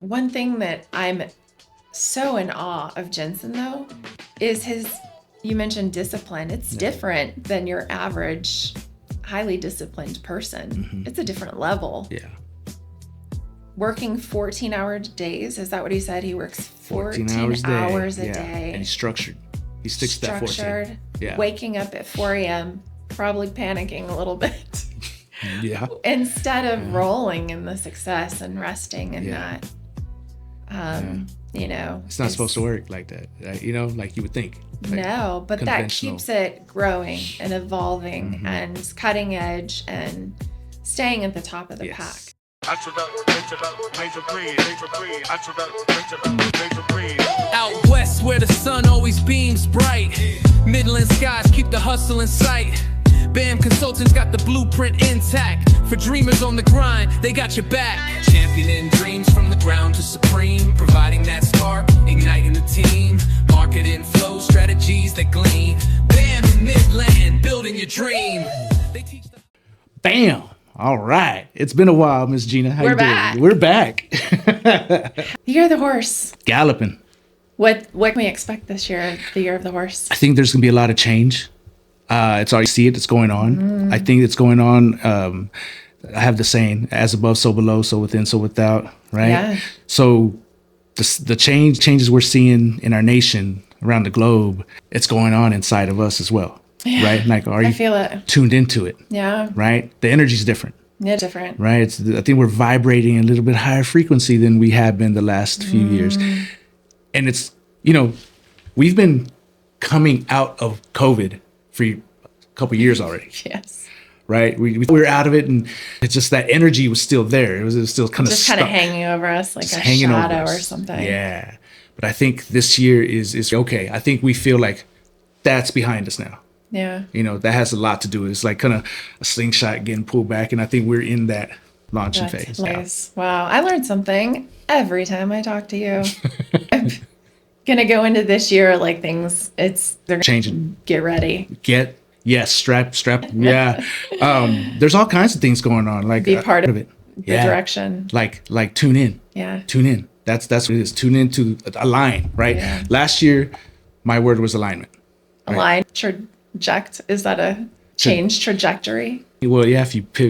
One thing that I'm so in awe of Jensen, though, is you mentioned discipline. It's different than your average, highly disciplined person. Mm-hmm. It's a different level. Yeah. Working 14-hour days. Is that what he said? He works 14 hours a day. And he's structured. He sticks to that 14. Yeah. Waking up at 4 a.m., probably panicking a little bit. Yeah. Instead of rolling in the success and resting in that. It's not supposed to work like that, like you would think. Like no, but that keeps it growing and evolving and cutting edge and staying at the top of the pack. Out west where the sun always beams bright, Midland skies keep the hustle in sight. BAM Consultants got the blueprint intact. For dreamers on the grind, they got your back. Championing dreams from the ground to supreme, providing that spark, igniting the team. Marketing flow strategies that gleam. BAM in Midland, building your dream. They teach the BAM! All right. It's been a while, Miss Gina. How you doing? We're back. The year of the horse. Galloping. What can we expect this year, the year of the horse? I think there's going to be a lot of change. It's already see it. It's going on. I think it's going on. I have the saying, as above, so below, so within, so without, right? Yeah. So the changes we're seeing in our nation around the globe, it's going on inside of us as well, right? Like, are you feel it. tuned into it? Yeah. Right? The energy's different. Yeah, different. Right? I think we're vibrating a little bit higher frequency than we have been the last few years. And it's, we've been coming out of COVID for a couple of years already. Yes. Right? We were out of it, and it's just that energy was still there. It was still kind of just kind of hanging over us like a shadow or something. Yeah. But I think this year is okay. I think we feel like that's behind us now. Yeah. That has a lot to do with it. It's like kind of a slingshot getting pulled back, and I think we're in that launching phase. Nice. Wow. I learned something every time I talk to you. I'm gonna go into this year like they're changing. Get ready. Strap. Yeah. There's all kinds of things going on. Like be part of it. The direction. Like tune in. Yeah. Tune in. That's what it is. Tune into align, right? Yeah. Last year, my word was alignment. Right? Align. Traject. Is that a change trajectory? Well, yeah, if you be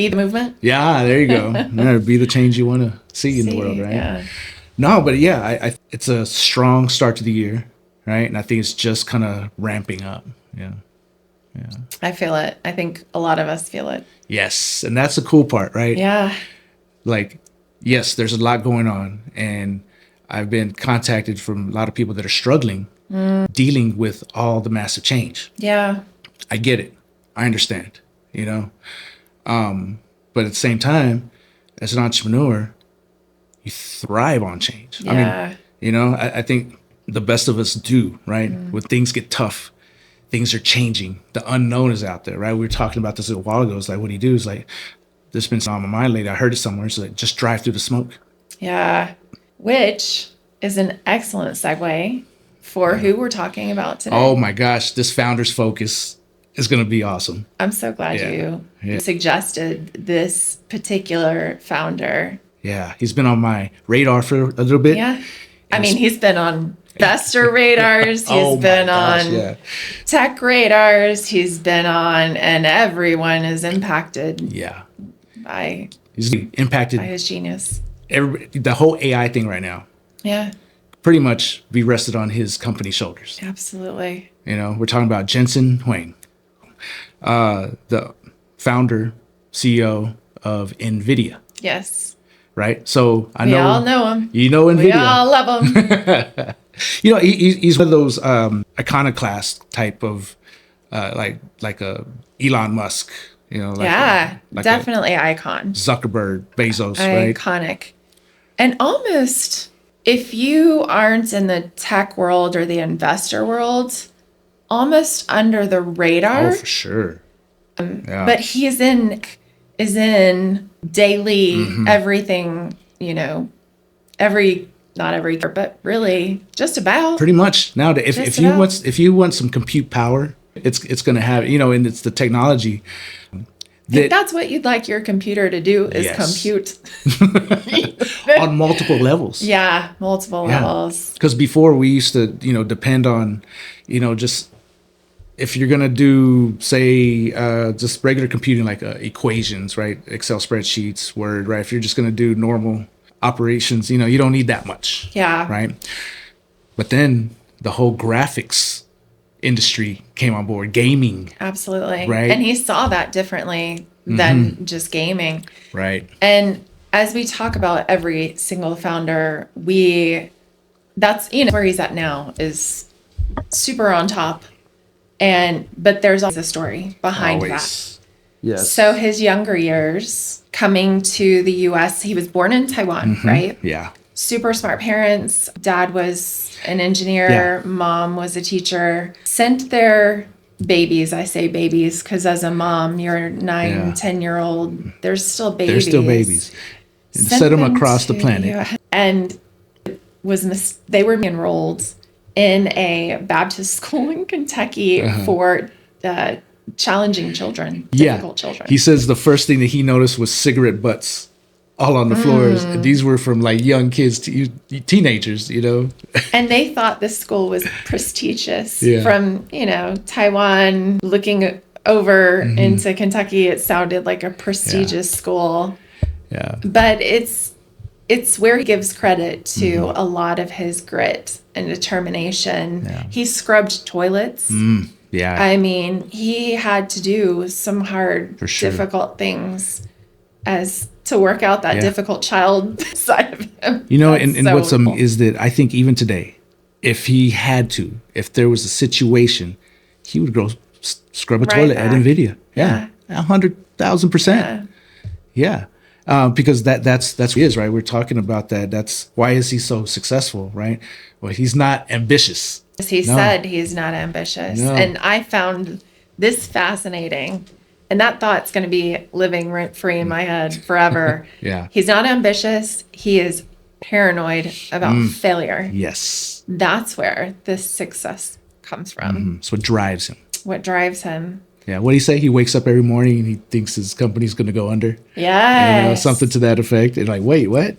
the movement. Yeah, there you go. Be the change you want to see in the world, right? Yeah. No, but yeah, it's a strong start to the year, right? And I think it's just kind of ramping up. Yeah. I feel it. I think a lot of us feel it. Yes, and that's the cool part, right? Yeah. Like, yes, there's a lot going on, and I've been contacted from a lot of people that are struggling, dealing with all the massive change. Yeah. I get it. I understand, but at the same time, as an entrepreneur, you thrive on change. Yeah. I mean, I think the best of us do, right? When things get tough, things are changing. The unknown is out there, right? We were talking about this a while ago. It's like, what do you do? It's like, this has been on my mind lately. I heard it somewhere. It's like, just drive through the smoke. Yeah. Which is an excellent segue for who we're talking about today. Oh my gosh. This founder's focus is going to be awesome. I'm so glad you suggested this particular founder. Yeah. He's been on my radar for a little bit. Yeah. I mean, he's been on investor radars. He's been on tech radars. He's been on, and everyone is impacted. Yeah. He's impacted by his genius. The whole AI thing right now. Yeah. Pretty much be rested on his company's shoulders. Absolutely. We're talking about Jensen Huang, the founder, CEO of Nvidia. Yes. Right. So we all know him. You know Nvidia. We all love him. He's one of those iconoclast type of like a Elon Musk. Definitely icon. Zuckerberg, Bezos, right? Iconic. And almost, if you aren't in the tech world or the investor world, almost under the radar. Oh, for sure. But he is in daily everything, not every year, but really just about. Pretty much nowadays. If you want some compute power, it's going to have, and it's the technology. That's what you'd like your computer to do is compute. On multiple levels. Yeah, multiple levels. Because before we used to, depend on, just if you're going to do, say, just regular computing, like equations, right? Excel spreadsheets, Word, right? If you're just going to do normal operations, you don't need that much. Yeah. Right. But then the whole graphics industry came on board, gaming. Absolutely. Right. And he saw that differently than just gaming. Right. And as we talk about every single founder, that's where he's at now is super on top. But there's always a story behind that. Yes. So his younger years coming to the US, he was born in Taiwan, right? Yeah. Super smart parents. Dad was an engineer. Mom was a teacher. Sent their babies. I say babies because as a mom, your 9, 10-year-old, they're still babies. They're still babies. And set them across the planet. And they were enrolled in a Baptist school in Kentucky for challenging children, difficult children. He says the first thing that he noticed was cigarette butts all on the floors. And these were from like young kids to teenagers, And they thought this school was prestigious from, Taiwan looking over into Kentucky. It sounded like a prestigious school. Yeah. But it's where he gives credit to a lot of his grit and determination. Yeah. He scrubbed toilets. Yeah. I mean, he had to do some hard, difficult things to work out that difficult child side of him. And what's is that I think even today, if there was a situation, he would go scrub a toilet at Nvidia. Yeah. 100,000%. Yeah. Because that's what he is, right? We're talking about that. That's why is he so successful, right? Well, he's not ambitious. He said he's not ambitious. No. And I found this fascinating. And that thought's going to be living rent free in my head forever. Yeah. He's not ambitious. He is paranoid about failure. Yes. That's where this success comes from. It's what drives him. Yeah. What did he say? He wakes up every morning and he thinks his company's going to go under. Yes. Something to that effect. And like, wait, what?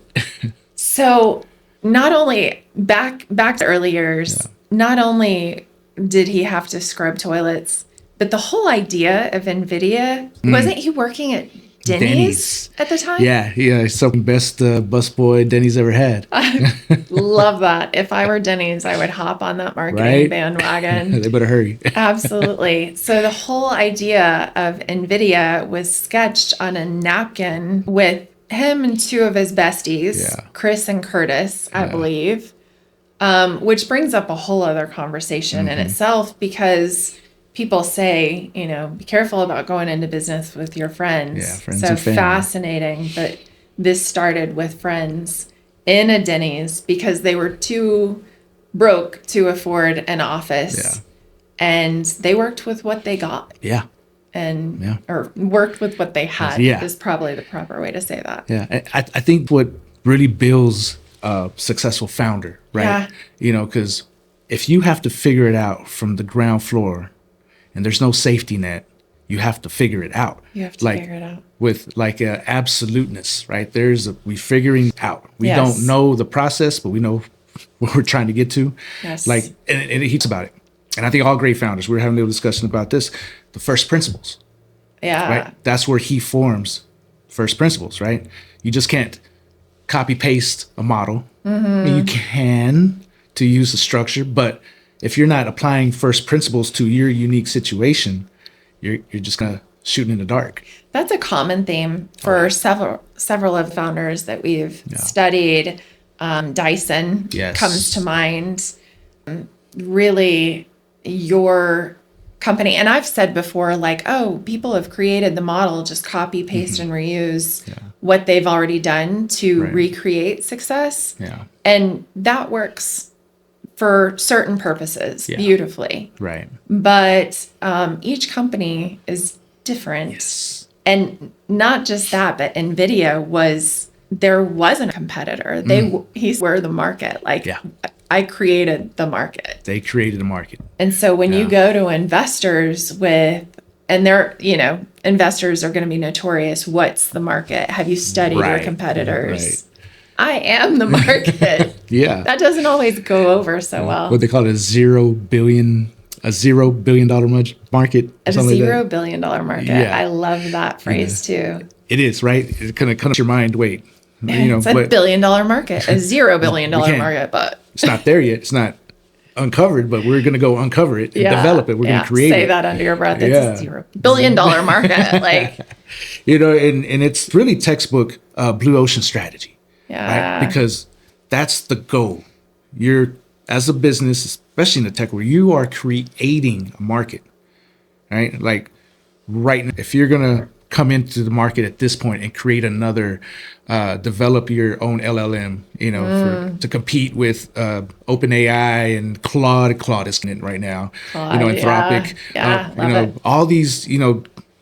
So not only back to early years, not only did he have to scrub toilets, but the whole idea of Nvidia, wasn't he working at Denny's at the time? Yeah. He's the best busboy Denny's ever had. Love that. If I were Denny's, I would hop on that marketing bandwagon. They better hurry. Absolutely. So the whole idea of Nvidia was sketched on a napkin with him and two of his besties, Chris and Curtis, I believe, which brings up a whole other conversation in itself because people say, be careful about going into business with your friends. Yeah, friends so and family. Fascinating. But this started with friends in a Denny's because they were too broke to afford an office. Yeah. And they worked with what they got. Yeah. Or worked with what they had is probably the proper way to say that. Yeah. I think what really builds a successful founder, right? Yeah. Because if you have to figure it out from the ground floor, and there's no safety net, you have to figure it out. You have to figure it out. With absoluteness, right? We figuring out. We don't know the process, but we know what we're trying to get to. Yes. And it heats about it. And I think all great founders, we were having a little discussion about this, the first principles. Yeah. Right? That's where he forms first principles, right? You just can't copy paste a model. I mean, you can to use the structure, but if you're not applying first principles to your unique situation, you're just gonna shoot in the dark. That's a common theme for several of the founders that we've studied. Dyson comes to mind. Really, your company, and I've said before, people have created the model, just copy, paste, and reuse what they've already done to recreate success. Yeah, and that works for certain purposes beautifully. Right. But each company is different. Yes. And not just that, but Nvidia there wasn't a competitor. He's where the market, I created the market. They created a market. And so when you go to investors with and they're, investors are going to be notorious. What's the market? Have you studied your competitors? I am the market. Yeah. That doesn't always go over so well. What they call it, $0 billion market. A $0 billion market. Yeah. I love that phrase too. It is, right? It kind of comes to your mind. Wait, it's a $1 billion market, a $0 billion market, but it's not there yet. It's not uncovered, but we're going to go uncover it and develop it. We're going to create Say it. that under your breath. It's a $0 billion market. Like, and it's really textbook blue ocean strategy. Yeah. Right? Because that's the goal. You're, as a business, especially in the tech world, you are creating a market, right? Like right now, if you're going to come into the market at this point and create another, develop your own LLM, to compete with OpenAI and Claude. Claude is in it right now, Anthropic, all these,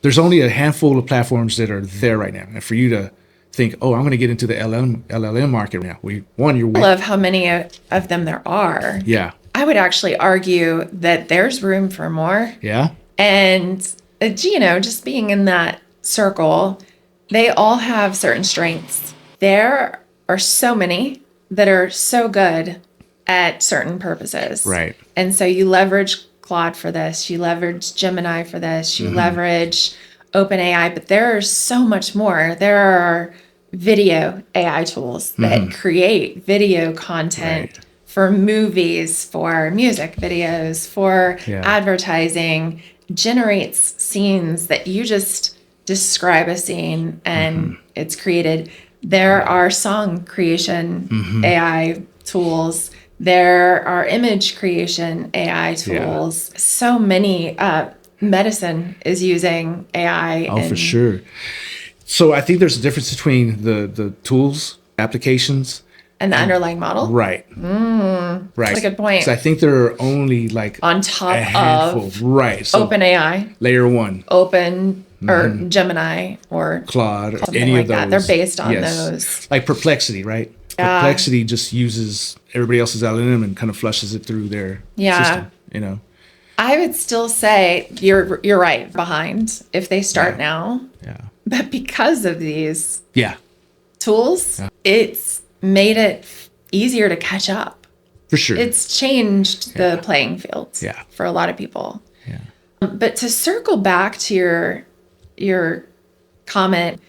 there's only a handful of platforms that are there right now. And for you to think, oh, I'm going to get into the LLM market now. I love how many of them there are. Yeah. I would actually argue that there's room for more. Yeah. And, just being in that circle, they all have certain strengths. There are so many that are so good at certain purposes. Right. And so you leverage Claude for this, you leverage Gemini for this, you leverage OpenAI, but there are so much more. There are video AI tools that create video content for movies, for music videos, for advertising, generates scenes that you just describe a scene and it's created. There are song creation AI tools. There are image creation AI tools. So many, medicine is using AI. Oh, for sure. So I think there's a difference between the tools, applications, and the underlying model. Right. Right. That's a good point. So I think there are only like on top of So OpenAI, layer one, or Gemini or Claude, something any like of those. that. They're based on those. Like Perplexity, right? Perplexity just uses everybody else's LLM and kind of flushes it through their system. I would still say you're right behind if they start now. Yeah. But because of these tools, it's made it easier to catch up. For sure. It's changed the playing field for a lot of people. Yeah. But to circle back to your comment,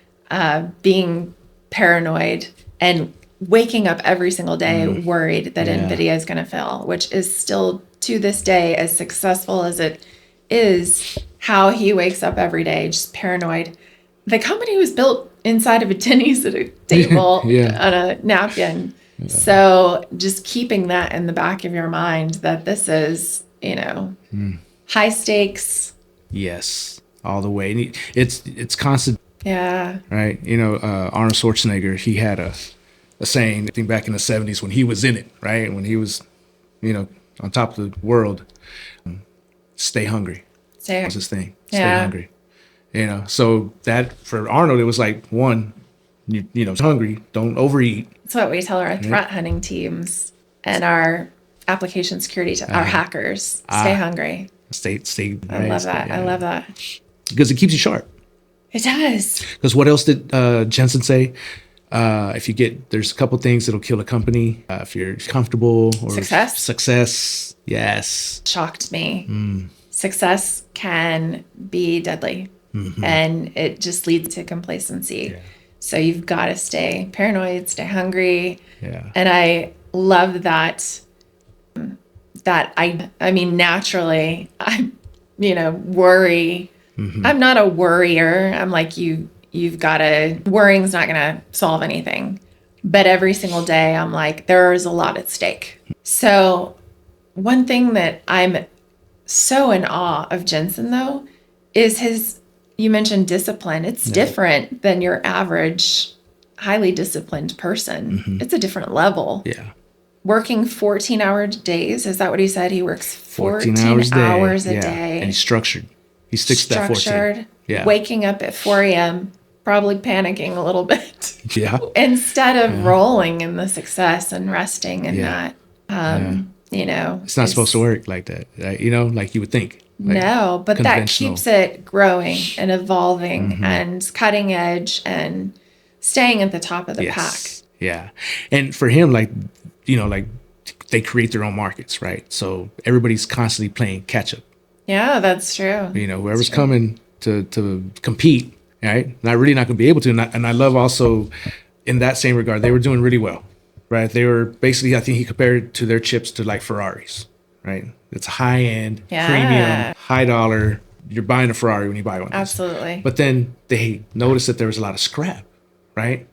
being paranoid and waking up every single day worried that Nvidia is going to fail, which is still to this day, as successful as it is, how he wakes up every day, just paranoid. The company was built inside of a Denny's at a table on a napkin. Yeah. So just keeping that in the back of your mind that this is, high stakes. Yes, all the way. It's constant. Yeah. Right. Arnold Schwarzenegger, he had a saying, I think back in the 70s when he was in it, right? When he was, on top of the world, stay hungry. That was his thing. Stay hungry. So that for Arnold, it was like, one, hungry, don't overeat. That's what we tell our threat hunting teams and our application security, our hackers, stay hungry. Stay. I love that. I love that. Because it keeps you sharp. It does. Because what else did Jensen say? There's a couple things that'll kill a company. If you're comfortable or success. Yes. Shocked me. Success can be deadly and it just leads to complacency. Yeah. So you've got to stay paranoid, stay hungry. Yeah. And I love that I mean, naturally I, worry. I'm not a worrier. I'm like, you've got to, worrying's not going to solve anything. But every single day I'm like, there's a lot at stake. So one thing that I'm so in awe of Jensen though, is you mentioned discipline. It's different than your average highly disciplined person. It's a different level. Yeah. Working 14-hour days. Is that what he said? He works 14 hours a day. And he's structured. He sticks to that 14. Yeah. Waking up at 4 a.m., probably panicking a little bit. Yeah. Instead of rolling in the success and resting in that. It's not supposed to work like that. Like you would think. No, but that keeps it growing and evolving and cutting edge and staying at the top of the pack. Yeah. And for him, like, you know, like they create their own markets, right? So everybody's constantly playing catch up. Yeah, that's true. You know, whoever's coming to compete, right? Not really not going to be able to. And I love also in that same regard, they were doing really well, right? They were basically, I think he compared to their chips to like Ferraris, right? It's high end, premium, high dollar. You're buying a Ferrari when you buy one. Absolutely. But then they noticed that there was a lot of scrap, right?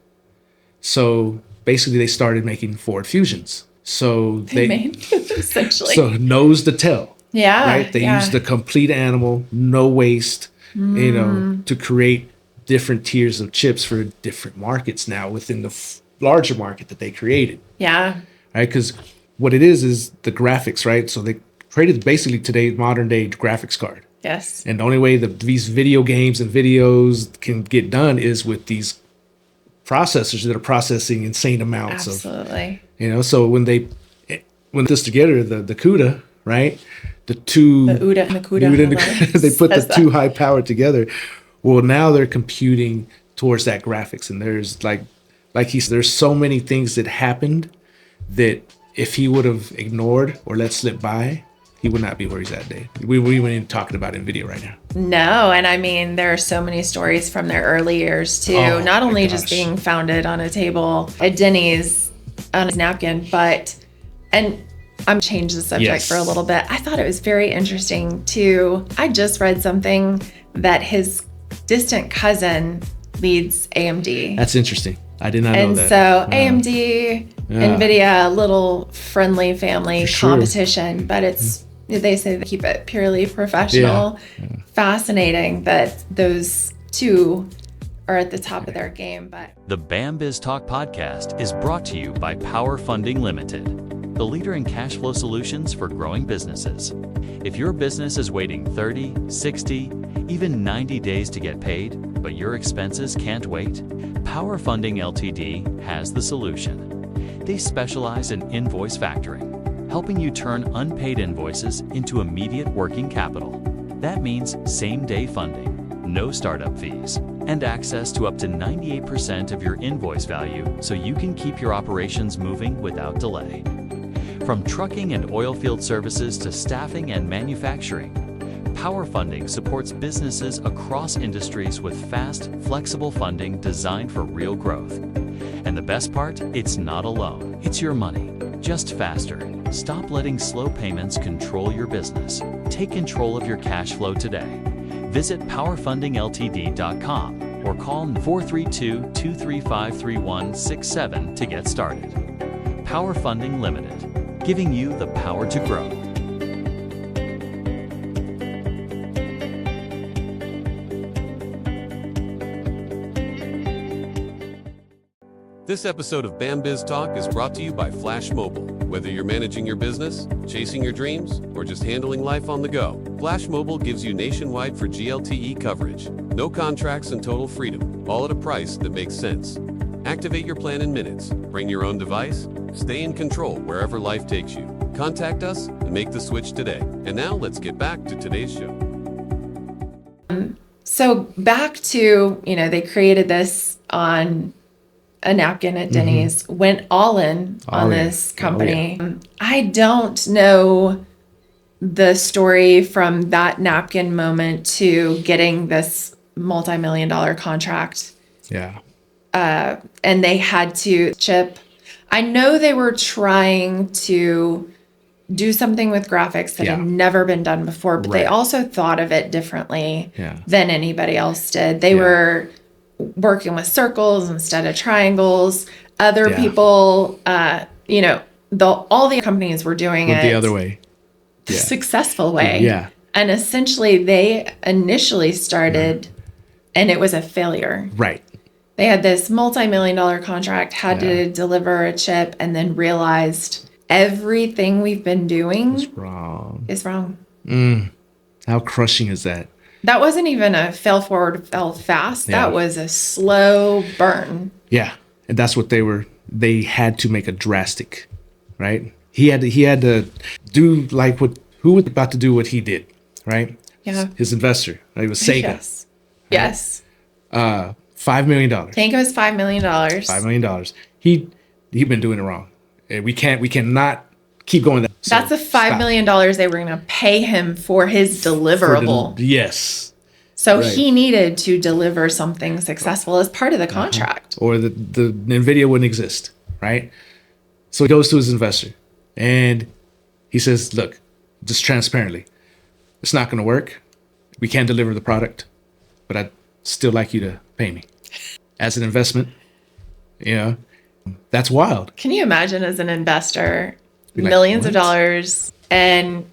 So basically they started making Ford Fusions. So they made essentially. So nose to tail. Yeah. Right? They used the complete animal, no waste, you know, to create different tiers of chips for different markets now within the larger market that they created. Yeah. Right? Because what it is the graphics, right? So they created basically today's modern day graphics card. Yes. And the only way these video games and videos can get done is with these processors that are processing insane amounts Absolutely. You know, so when this together, the CUDA, right? The UDA and the CUDA, they put the two high power together. Well, now they're computing towards that graphics. And there's like he said, there's so many things that happened that if he would have ignored or let slip by, he would not be where he's at today. We weren't even talking about Nvidia right now. No, and I mean, there are so many stories from their early years too. Not only just being founded on a table at Denny's on his napkin, and I'm changed the subject for a little bit. I thought it was very interesting too. I just read something that his distant cousin leads AMD. That's interesting. I did not know that. And so AMD, Nvidia, a little friendly family competition, but they say they keep it purely professional. Fascinating that those two are at the top of their game. But the BAM BizTalk podcast is brought to you by Power Funding Limited, the leader in cash flow solutions for growing businesses. If your business is waiting 30, 60, even 90 days to get paid, but your expenses can't wait, Power Funding Ltd has the solution. They specialize in invoice factoring, helping you turn unpaid invoices into immediate working capital. That means same-day funding, no startup fees, and access to up to 98% of your invoice value so you can keep your operations moving without delay. From trucking and oil field services to staffing and manufacturing, Power Funding supports businesses across industries with fast, flexible funding designed for real growth. And the best part, it's not alone. It's your money, just faster. Stop letting slow payments control your business. Take control of your cash flow today. Visit powerfundingltd.com or call 432-235-3167 to get started. Power Funding Limited, giving you the power to grow. This episode of BAM BizTalk is brought to you by Flash Mobile. Whether you're managing your business, chasing your dreams, or just handling life on the go, Flash Mobile gives you nationwide for GLTE coverage. No contracts and total freedom, all at a price that makes sense. Activate your plan in minutes. Bring your own device. Stay in control wherever life takes you. Contact us and make the switch today. And now let's get back to today's show. So back to, they created this on a napkin at Denny's, went all in on this company. I don't know the story from that napkin moment to getting this multi-million-dollar contract. Yeah. And they had to chip. I know they were trying to do something with graphics that had never been done before, but they also thought of it differently than anybody else did. They were working with circles instead of triangles. Other people, all the companies were doing it the other way, the successful way. And essentially they initially started and it was a failure. Right. They had this multi-million-dollar contract, had to deliver a chip, and then realized everything we've been doing is wrong. How crushing is that? That wasn't even a fail forward, fail fast. That was a slow burn. Yeah. And that's what they had to make a drastic, right? He had to do like who was about to do what he did, right? Yeah. His investor, right? It was Sega. Yes. Yes. $5 million. I think it was $5 million. $5 million. He'd been doing it wrong. We cannot keep going. That's the $5 million they were going to pay him for his deliverable. Yes. So he needed to deliver something successful as part of the contract. Or the Nvidia wouldn't exist, right? So he goes to his investor and he says, look, just transparently, it's not going to work. We can't deliver the product, but I'd still like you to pay me as an investment. You know, that's wild. Can you imagine as an investor, Be like, millions of what? dollars, and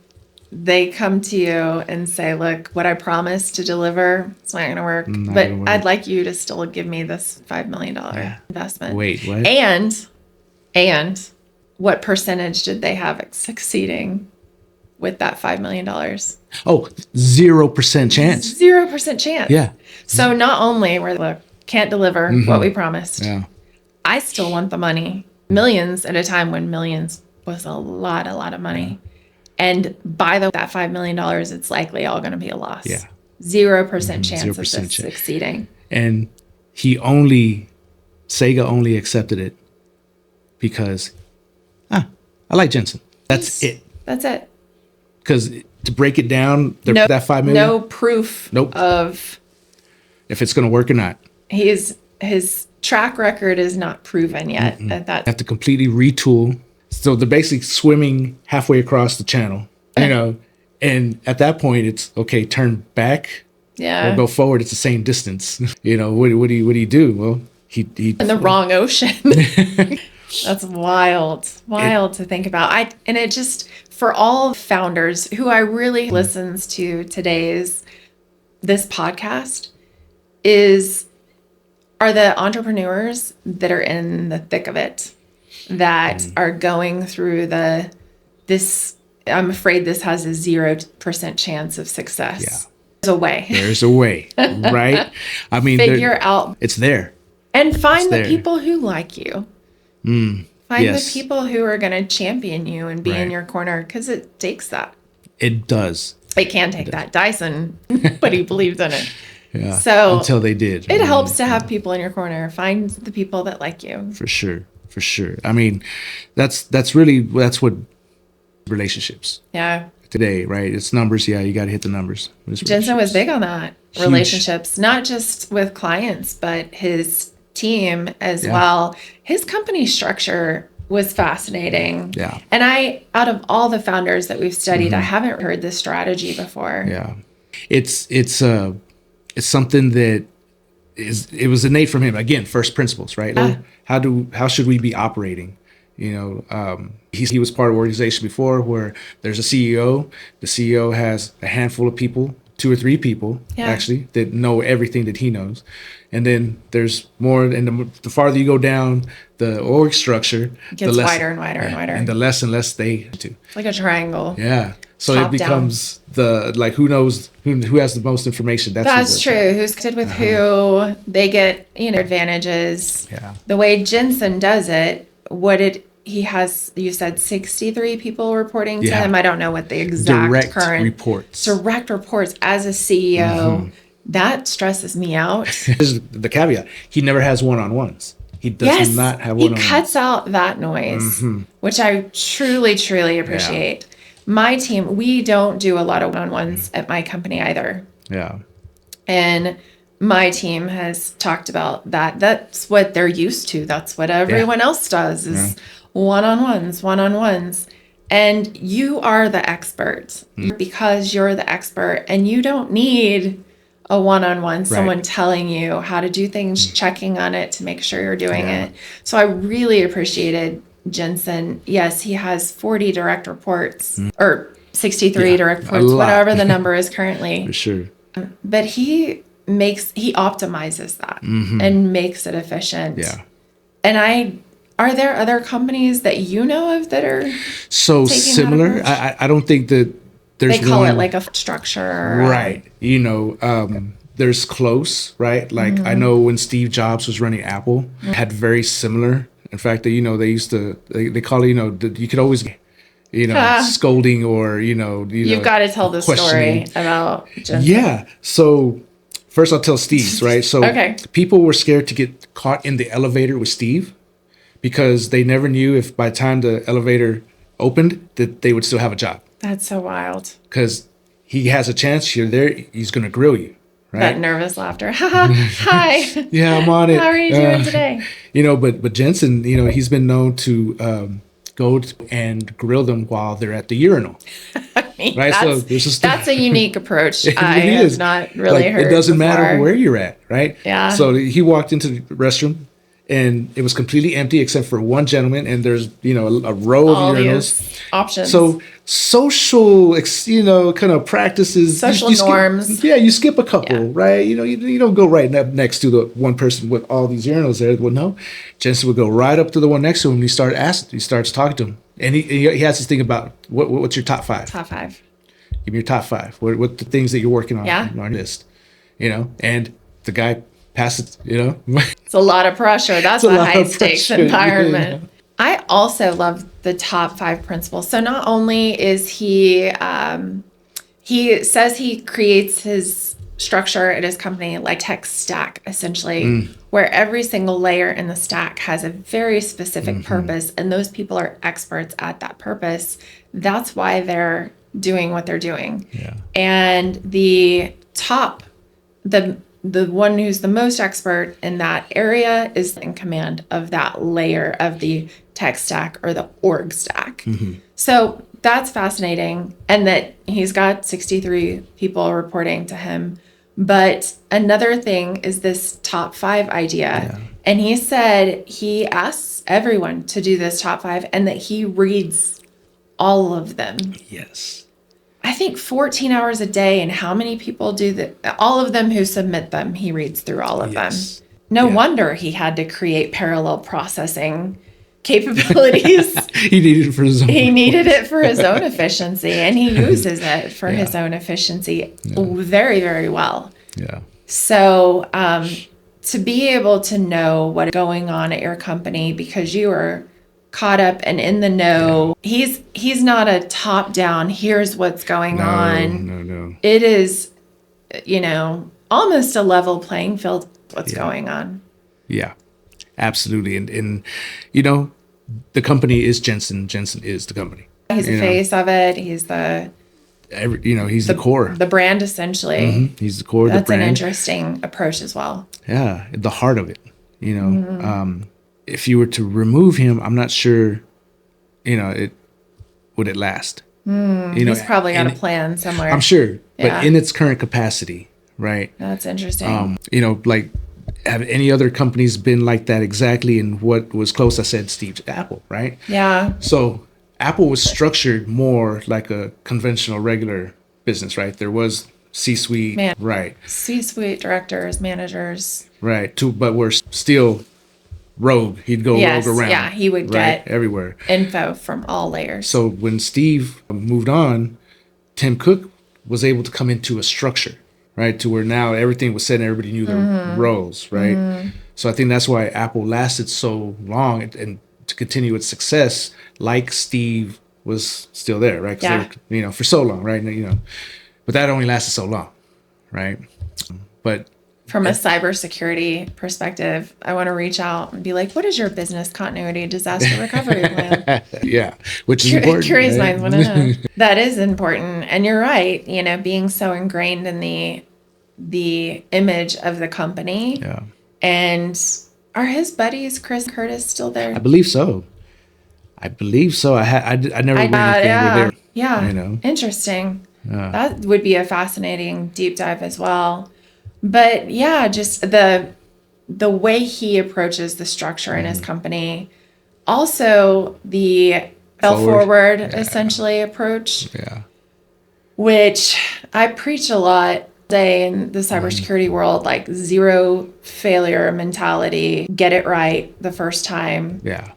they come to you and say, look, what I promised to deliver, it's not going to work, but gonna work. I'd like you to still give me this $5 million investment. Wait, what? And what percentage did they have succeeding with that $5 million? Oh, 0% chance. 0% chance. Yeah. So not only were they, look, can't deliver what we promised. Yeah. I still want the money. Millions at a time when millions was a lot of money. And by that $5 million, it's likely all going to be a loss. Yeah. 0% chance of 0% this chance. succeeding. And Sega only accepted it because, I like Jensen. That's it. That's it. Because to break it down, that $5 million, no proof Nope. of if it's going to work or not. his track record is not proven yet at that. Have to completely retool. So they're basically swimming halfway across the channel, you know, and at that point it's okay, turn back or go forward. It's the same distance. You know, what do you do? Well, he in the wrong ocean. That's wild to think about. And it just, for all founders who I really listens to this podcast are the entrepreneurs that are in the thick of it, that are going through this. I'm afraid this has a 0% chance of success. Yeah. There's a way, right? I mean, figure out, it's there. and find It's the there. people who like you. Find yes. the people who are going to champion you and be in Right. your corner, because it takes that. It does. It can take that. Dyson, but he believed in it. Yeah. So until they did. It helps to have people in your corner. Find the people that like you. For sure. I mean, that's what relationships Yeah. today, right? It's numbers. Yeah, you got to hit the numbers. Jensen was big on that. Huge. Relationships, not just with clients, but his team as well. His company structure was fascinating. Yeah. And out of all the founders that we've studied, I haven't heard this strategy before. Yeah. It's something that it was innate from him. Again, first principles, right? How should we be operating? You know, he was part of an organization before where there's a CEO. The CEO has a handful of people, 2 or 3 people actually, that know everything that he knows. And then there's more, and the farther you go down the org structure, It gets the less, wider and wider and wider. and the less and less they do. It's like a triangle. Yeah. So Top it becomes who knows who has the most information. That's true. Who's connected with who? They get advantages. Yeah. The way Jensen does it, he has, you said 63 people reporting to him. I don't know what the exact direct current reports. Direct reports as a CEO. That stresses me out. Here's the caveat: he never has one-on-ones. He does not have one-on-ones. He cuts out that noise, which I truly, truly appreciate. My team, we don't do a lot of one-on-ones at my company either. Yeah. And my team has talked about that. That's what they're used to. That's what everyone else does is one-on-ones. And you are the expert because you're the expert, and you don't need a one-on-one, someone telling you how to do things, checking on it to make sure you're doing it. So I really appreciated Jensen. Yes, he has 40 direct reports or 63 direct reports, whatever the number is currently. For sure. But he optimizes that and makes it efficient. Yeah. And are there other companies that you know of that are so taking similar? that approach? I don't think that there's they call one, it like a structure. right. You know, there's close, right? Like I know when Steve Jobs was running Apple, had very similar. In fact, they used to they call it, you could always, scolding or, You've got to tell the story about Jensen. Yeah. So first I'll tell Steve's, right? So people were scared to get caught in the elevator with Steve because they never knew if by the time the elevator opened that they would still have a job. That's so wild. Because he has a chance. You're there. He's going to grill you. Right? That nervous laughter. Hi. Yeah, I'm on it. How are you doing today? But Jensen, he's been known to go and grill them while they're at the urinal. Right? That's a unique approach. It I really have is. not really heard it doesn't before. matter where you're at, right? Yeah. So he walked into the restroom and it was completely empty except for one gentleman, and there's a row All of urinals. these options. So social, kind of practices. Social norms. You skip a couple, right? You don't go right next to the one person with all these urinals there. Well, no, Jensen would go right up to the one next to him. And he starts talking to him, and he has this thing about what's your top 5? Top 5. Give me your top 5. What the things that you're working on Yeah. on your list, and the guy passes, It's a lot of pressure. That's a high stakes environment. I also love the top 5 principles. So not only is he says he creates his structure at his company like tech stack, essentially, where every single layer in the stack has a very specific purpose, and those people are experts at that purpose. That's why they're doing what they're doing. Yeah. And the top, the one who's the most expert in that area is in command of that layer of the tech stack or the org stack. So that's fascinating. And that he's got 63 people reporting to him. But another thing is this top 5 idea. Yeah. And he said he asks everyone to do this top 5 and that he reads all of them. Yes. I think 14 hours a day, and how many people do that? All of them who submit them, he reads through all of them. No wonder he had to create parallel processing capabilities. He needed it for his own. He needed it for his own efficiency, and he uses it for his own efficiency very, very well. Yeah. So to be able to know what's going on at your company because you are caught up and in the know. He's not a top down, here's what's going on. No. It is, almost a level playing field what's going on. Yeah, absolutely. And the company is Jensen. Jensen is the company. He's the face of it. He's the he's the core. The brand, essentially. He's the core of the brand. That's an interesting approach as well. Yeah, the heart of it, if you were to remove him, I'm not sure, would it last? He's probably got a plan somewhere. I'm sure, but in its current capacity, right? That's interesting. Have any other companies been like that exactly? And what was close? I said Steve's Apple, right? Yeah. So Apple was structured more like a conventional, regular business, right? There was C-suite, right? C-suite directors, managers, right? But we're still rogue. He'd go rogue around. Yeah, he would get everywhere info from all layers. So when Steve moved on, Tim Cook was able to come into a structure, right? To where now everything was set and everybody knew their roles, right? So I think that's why Apple lasted so long and to continue its success, like Steve was still there, right? They were, for so long, right? But that only lasted so long, right? But from a cybersecurity perspective, I want to reach out and be like, what is your business continuity disaster recovery plan? Yeah, which is important. Curious minds want to know. That is important. And you're right, being so ingrained in the image of the company. Yeah. And are his buddies, Chris and Curtis, still there? I believe so. I never read anything there. Yeah. Interesting. That would be a fascinating deep dive as well. But just the way he approaches the structure in his company, also the fail forward essentially approach, which I preach a lot today in the cybersecurity world, like zero failure mentality, get it right the first time. Yeah.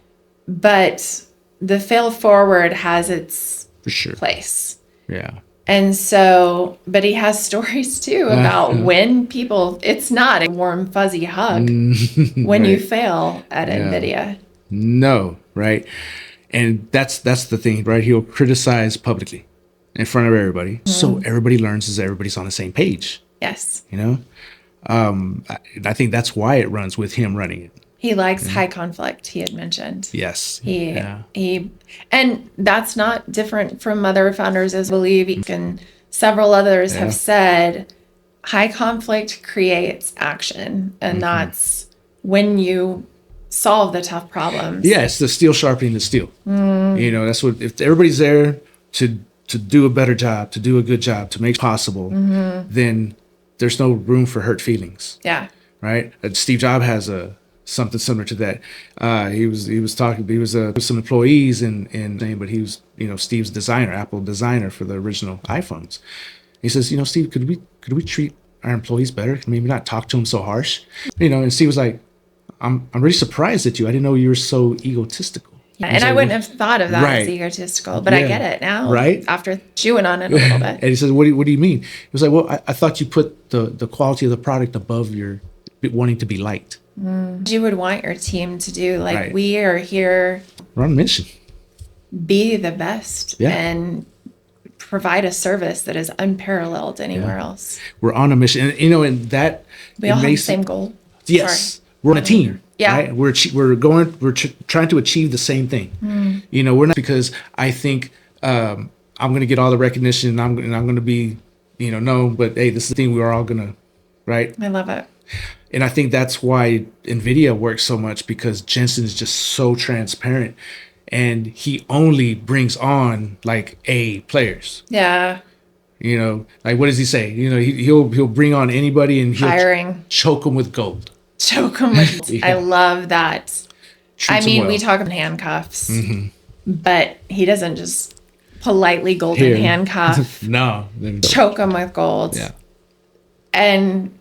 But the fail forward has its place. Yeah. And so, but he has stories too about when it's not a warm, fuzzy hug when you fail at Nvidia. No, right. And that's the thing, right? He'll criticize publicly in front of everybody. So everybody learns is everybody's on the same page. Yes. You know? I think that's why it runs with him running it. He likes high conflict, he had mentioned. Yes. And that's not different from other founders as believe, and several others have said high conflict creates action, and that's when you solve the tough problems. Yeah, it's the steel sharpening the steel. You know, that's what, if everybody's there to do a better job, to do a good job, to make it possible, then there's no room for hurt feelings. Yeah. Right? Steve Jobs has something similar to that. He was talking, he was with some employees but he was, you know, Steve's designer, Apple designer for the original iPhones. He says, you know, Steve, could we treat our employees better? Maybe not talk to them so harsh. You know, and Steve was like, I'm really surprised at you. I didn't know you were so egotistical. And I wouldn't have thought of that as egotistical, but I get it now. Right. After chewing on it a little bit. And he says, what do you mean? He was like, well, I thought you put the quality of the product above your wanting to be liked. You would want your team to do, like, we are here. We're on a mission. Be the best and provide a service that is unparalleled anywhere else. We're on a mission. And, you know, and that... We all have the same goal. Yes. Sorry. We're on a team. Yeah. Right? We're trying to achieve the same thing. You know, we're not because I think I'm going to get all the recognition and I'm going to be, you know, no, but hey, this is the thing we're all going to, right? I love it. And I think that's why Nvidia works so much, because Jensen is just so transparent and he only brings on like A players. Yeah. You know, like what does he say? You know, he'll bring on anybody and he'll choke them with gold. Choke them with I love that. I mean, we talk about handcuffs, but he doesn't just politely golden handcuff. No. Choke them with gold. Yeah. And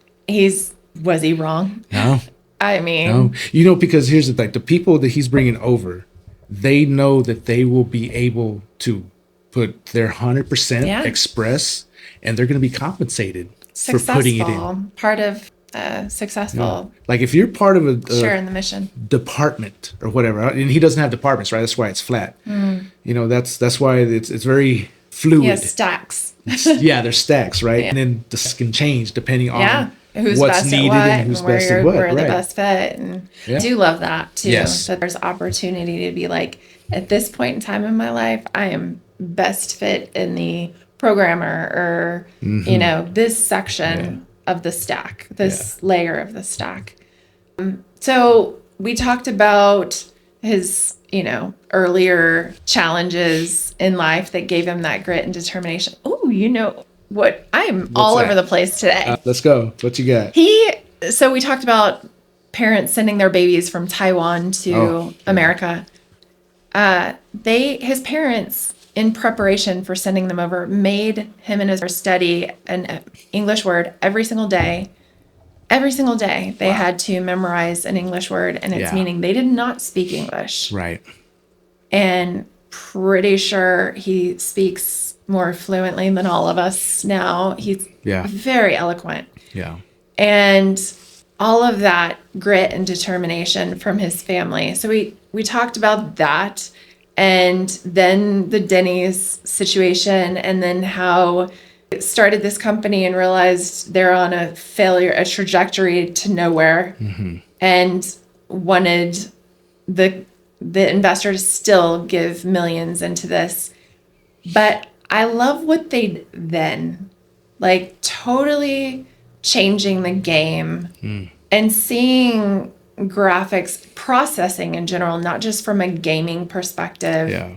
was he wrong? No. I mean. No. You know, because here's the thing. The people that he's bringing over, they know that they will be able to put their 100% express, and they're going to be compensated for putting it in. Part of successful. Yeah. Like if you're part of a share in the mission department or whatever, and he doesn't have departments, right? That's why it's flat. You know, that's why it's very fluid. Yeah, stacks. Yeah, there's stacks, right? And then this can change depending on who's what's best needed at what, and who's best at what. Where the best fit. And I do love that too. Yes. That there's opportunity to be like, at this point in time in my life, I am best fit in the programmer or, you know, this section of the stack, this layer of the stack. So we talked about his, you know, earlier challenges in life that gave him that grit and determination. Oh, you know what? I'm all over the place today. Let's go. What you got? So we talked about parents sending their babies from Taiwan to America. His parents, in preparation for sending them over, made him and his study an English word every single day. Every single day, they had to memorize an English word and its meaning. They did not speak English. Right. And pretty sure he speaks more fluently than all of us now. He's very eloquent. Yeah. And all of that grit and determination from his family. So we talked about that, and then the Denny's situation, and then how it started this company and realized they're on a trajectory to nowhere, and wanted the investor to still give millions into this. But I love what they did then, like totally changing the game and seeing graphics processing in general, not just from a gaming perspective,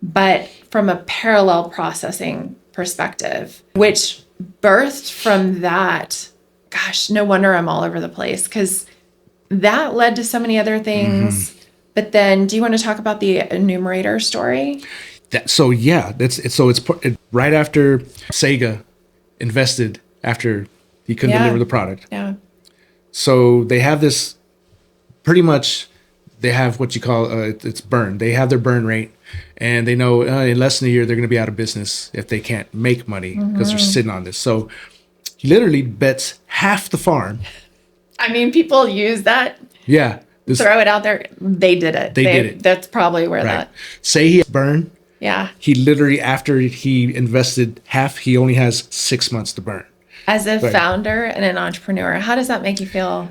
but from a parallel processing perspective, which birthed from that. Gosh, no wonder I'm all over the place, because that led to so many other things. But then, do you want to talk about the enumerator story? It's right after Sega invested after he couldn't deliver the product. Yeah. So they have this, pretty much, they have what you call, it's burn. They have their burn rate, and they know in less than a year, they're going to be out of business if they can't make money because they're sitting on this. So he literally bets half the farm. I mean, people use that. Yeah. throw it out there. They did it. They did it. That's probably where that. Say he burn. Yeah. He literally, after he invested half, he only has 6 months to burn. As a founder and an entrepreneur, how does that make you feel?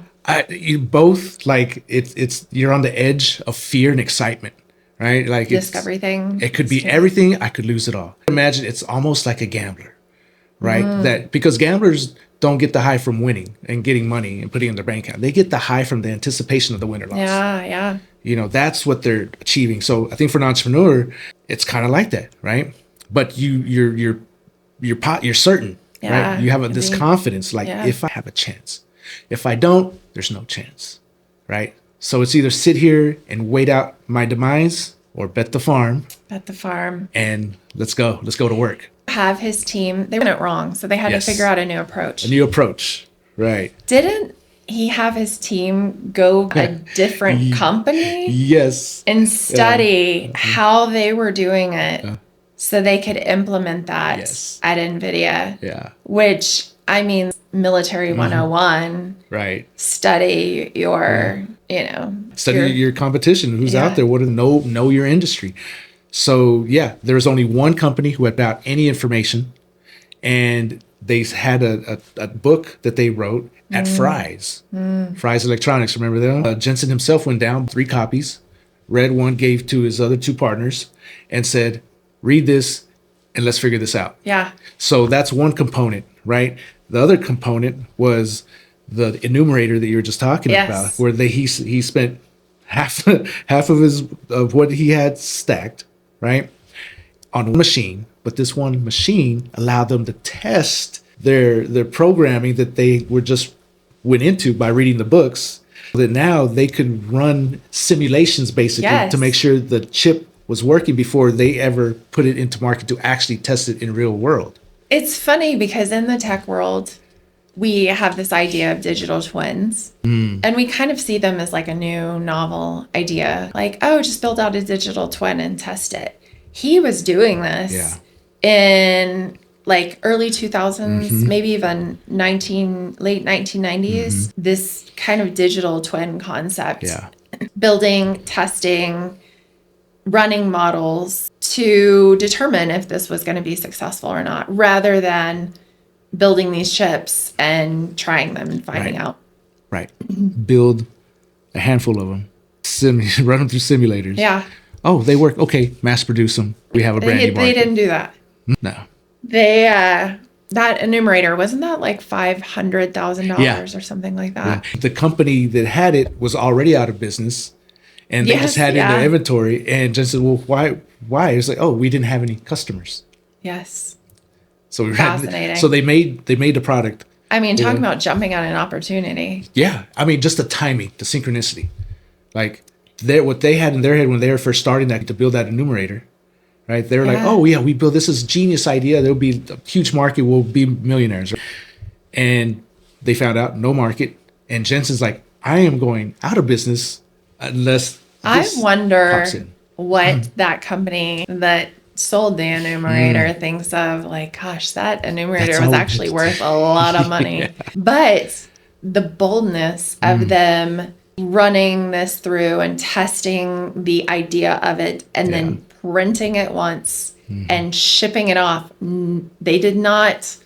You both, like, it's you're on the edge of fear and excitement, right? Like, Discovery thing. It could be everything. I could lose it all. Imagine it's almost like a gambler, right? That because gamblers don't get the high from winning and getting money and putting it in their bank account. They get the high from the anticipation of the win or loss. Yeah. That's what they're achieving. So I think for an entrepreneur, it's kind of like that, right? But you're certain, right? You have this confidence, like if I have a chance, if I don't, there's no chance, right? So it's either sit here and wait out my demise or bet the farm. And let's go to work. Have his team, they went it wrong. So they had to figure out a new approach. Right. Didn't he have his team go a different company? Yes. And study how they were doing it so they could implement that at Nvidia. Yeah. Which, I mean, military 101. Right. Study your, study your competition, who's out there, what to know your industry. So there was only one company who had about any information, and they had a book that they wrote at Fry's Electronics. Remember them? Jensen himself went down 3 copies, read one, gave to his other 2 partners, and said, "Read this, and let's figure this out." Yeah. So that's one component, right? The other component was the enumerator that you were just talking about, where he spent half of what he had stacked, right, on one machine. But this one machine allowed them to test their programming that they went into by reading the books, so that now they could run simulations basically to make sure the chip was working before they ever put it into market to actually test it in real world. It's funny because in the tech world, we have this idea of digital twins, and we kind of see them as like a new novel idea. Like, oh, just build out a digital twin and test it. He was doing this in like early 2000s, maybe even late 1990s, this kind of digital twin concept, building, testing, running models to determine if this was going to be successful or not, rather than building these chips and trying them and finding out. Right. Build a handful of them, run them through simulators. Yeah. Oh, they work. Okay, mass produce them. We have a brand new market. They didn't do that. No. They, that enumerator, wasn't that like $500,000 or something like that? Yeah. The company that had it was already out of business, and they just had it in their inventory, and just said, well, why? It's like, oh, we didn't have any customers. Yes. So Fascinating. So they made the product. I mean, talking about jumping on an opportunity. Yeah. I mean, just the timing, the synchronicity. Like what they had in their head when they were first starting that to build that enumerator, right? They were like, oh yeah, we built this is a genius idea. There'll be a huge market. We'll be millionaires. And they found out no market. And Jensen's like, I am going out of business unless I wonder what that company that sold the enumerator thinks of, like, gosh, that enumerator was actually worth a lot of money. But the boldness of them running this through and testing the idea of it and then printing it once and shipping it off. They did not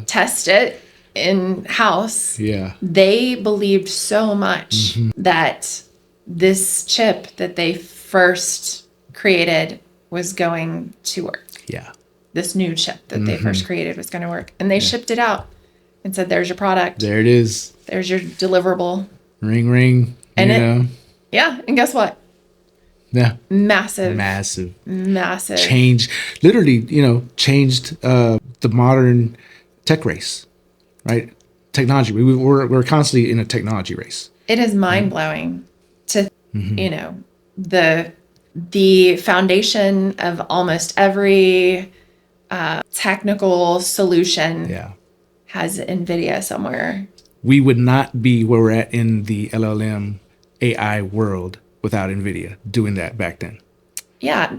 test it in-house. Yeah. They believed so much that this chip that they first created was going to work. Yeah. This new chip that they first created was going to work. And they shipped it out and said, there's your product. There it is. There's your deliverable. Ring, ring. And and guess what? Yeah. Massive. Change, literally, changed the modern tech race, right? Technology. We're constantly in a technology race. It is mind-blowing to, the foundation of almost every technical solution has NVIDIA somewhere. We would not be where we're at in the LLM AI world without NVIDIA doing that back then. Yeah.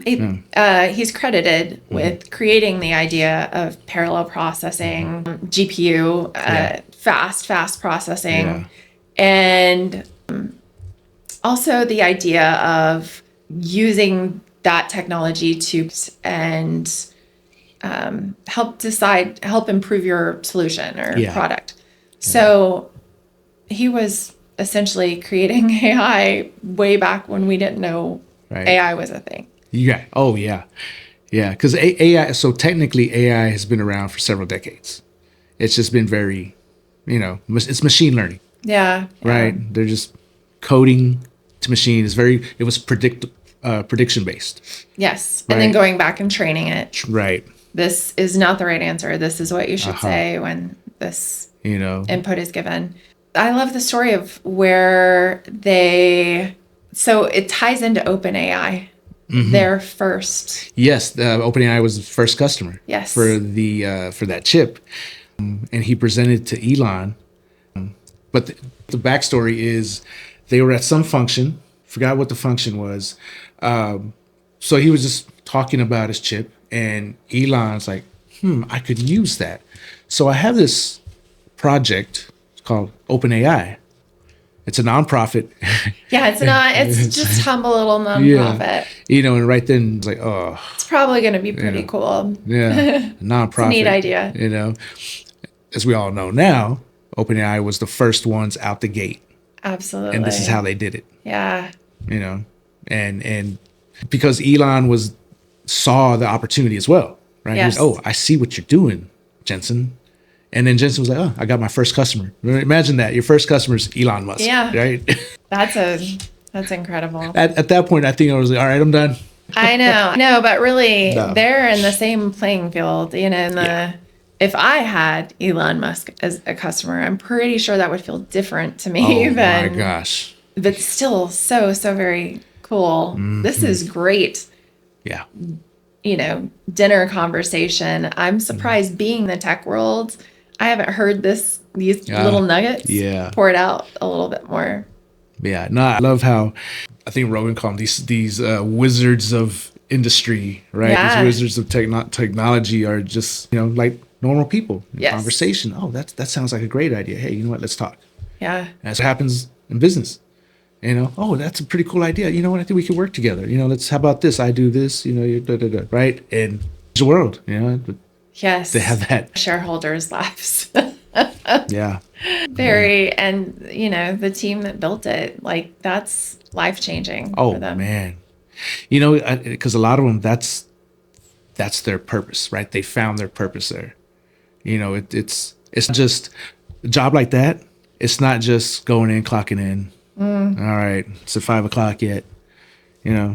He's credited with creating the idea of parallel processing, GPU, fast processing, and also the idea of using that technology to and help improve your solution or product. So he was essentially creating AI way back when we didn't know AI was a thing. Yeah. Oh, yeah. Yeah. Because AI, so technically AI has been around for several decades. It's just been very, it's machine learning. Yeah. Right. They're just coding to machine. It was prediction based. Yes. And then going back and training it. Right. This is not the right answer. This is what you should say when this input is given. I love the story of where so it ties into OpenAI. Their first. Yes, OpenAI was the first customer. Yes. For that chip, and he presented to Elon. But the backstory is they were at some function. Forgot what the function was. So he was just talking about his chip, and Elon's like, I could use that. So I have this project called OpenAI. It's a nonprofit. Yeah, it's just humble little nonprofit. And right then it's like, oh. It's probably going to be pretty cool. Yeah, nonprofit. It's a neat idea. As we all know now, OpenAI was the first ones out the gate. Absolutely. And this is how they did it. Yeah. And because Elon saw the opportunity as well, right? Yes. He was, I see what you're doing, Jensen. And then Jensen was like, I got my first customer. Imagine that. Your first customer is Elon Musk. Yeah. Right? That's incredible. At that point, I think I was like, all right, I'm done. I know. No, but really, they're in the same playing field. If I had Elon Musk as a customer, I'm pretty sure that would feel different to me than. Oh my gosh. But still so very cool. This is great. Yeah. Dinner conversation. I'm surprised being in the tech world, I haven't heard these little nuggets poured out a little bit more. Yeah. No, I love how I think Rogan called them these wizards of industry, right? Yeah. These wizards of technology are just, like normal people in conversation. Oh, that sounds like a great idea. Hey, you know what? Let's talk. Yeah. And that's what happens in business. Oh, that's a pretty cool idea. You know what? I think we could work together. How about this? I do this, right? And the world, but yes. they have that. Shareholders laughs. Yeah. Very. And, the team that built it, like that's life-changing for them. Oh, man. Because a lot of them, that's their purpose, right? They found their purpose there. It's just a job like that. It's not just going in, clocking in. All right, it's at 5 o'clock yet,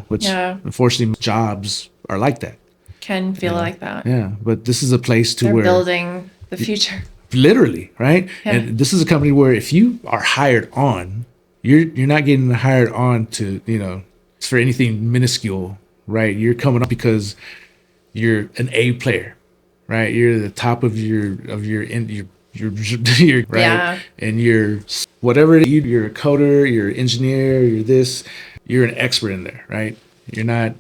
which unfortunately jobs are like that. Can feel like that. Yeah, but this is a place They're where building the future. Literally, right? Yeah. And this is a company where if you are hired on, you're not getting hired on to for anything minuscule, right? You're coming up because you're an A player, right? You're the top of your right, and you're whatever you're a coder, you're an engineer, you're an expert in there, right? You're not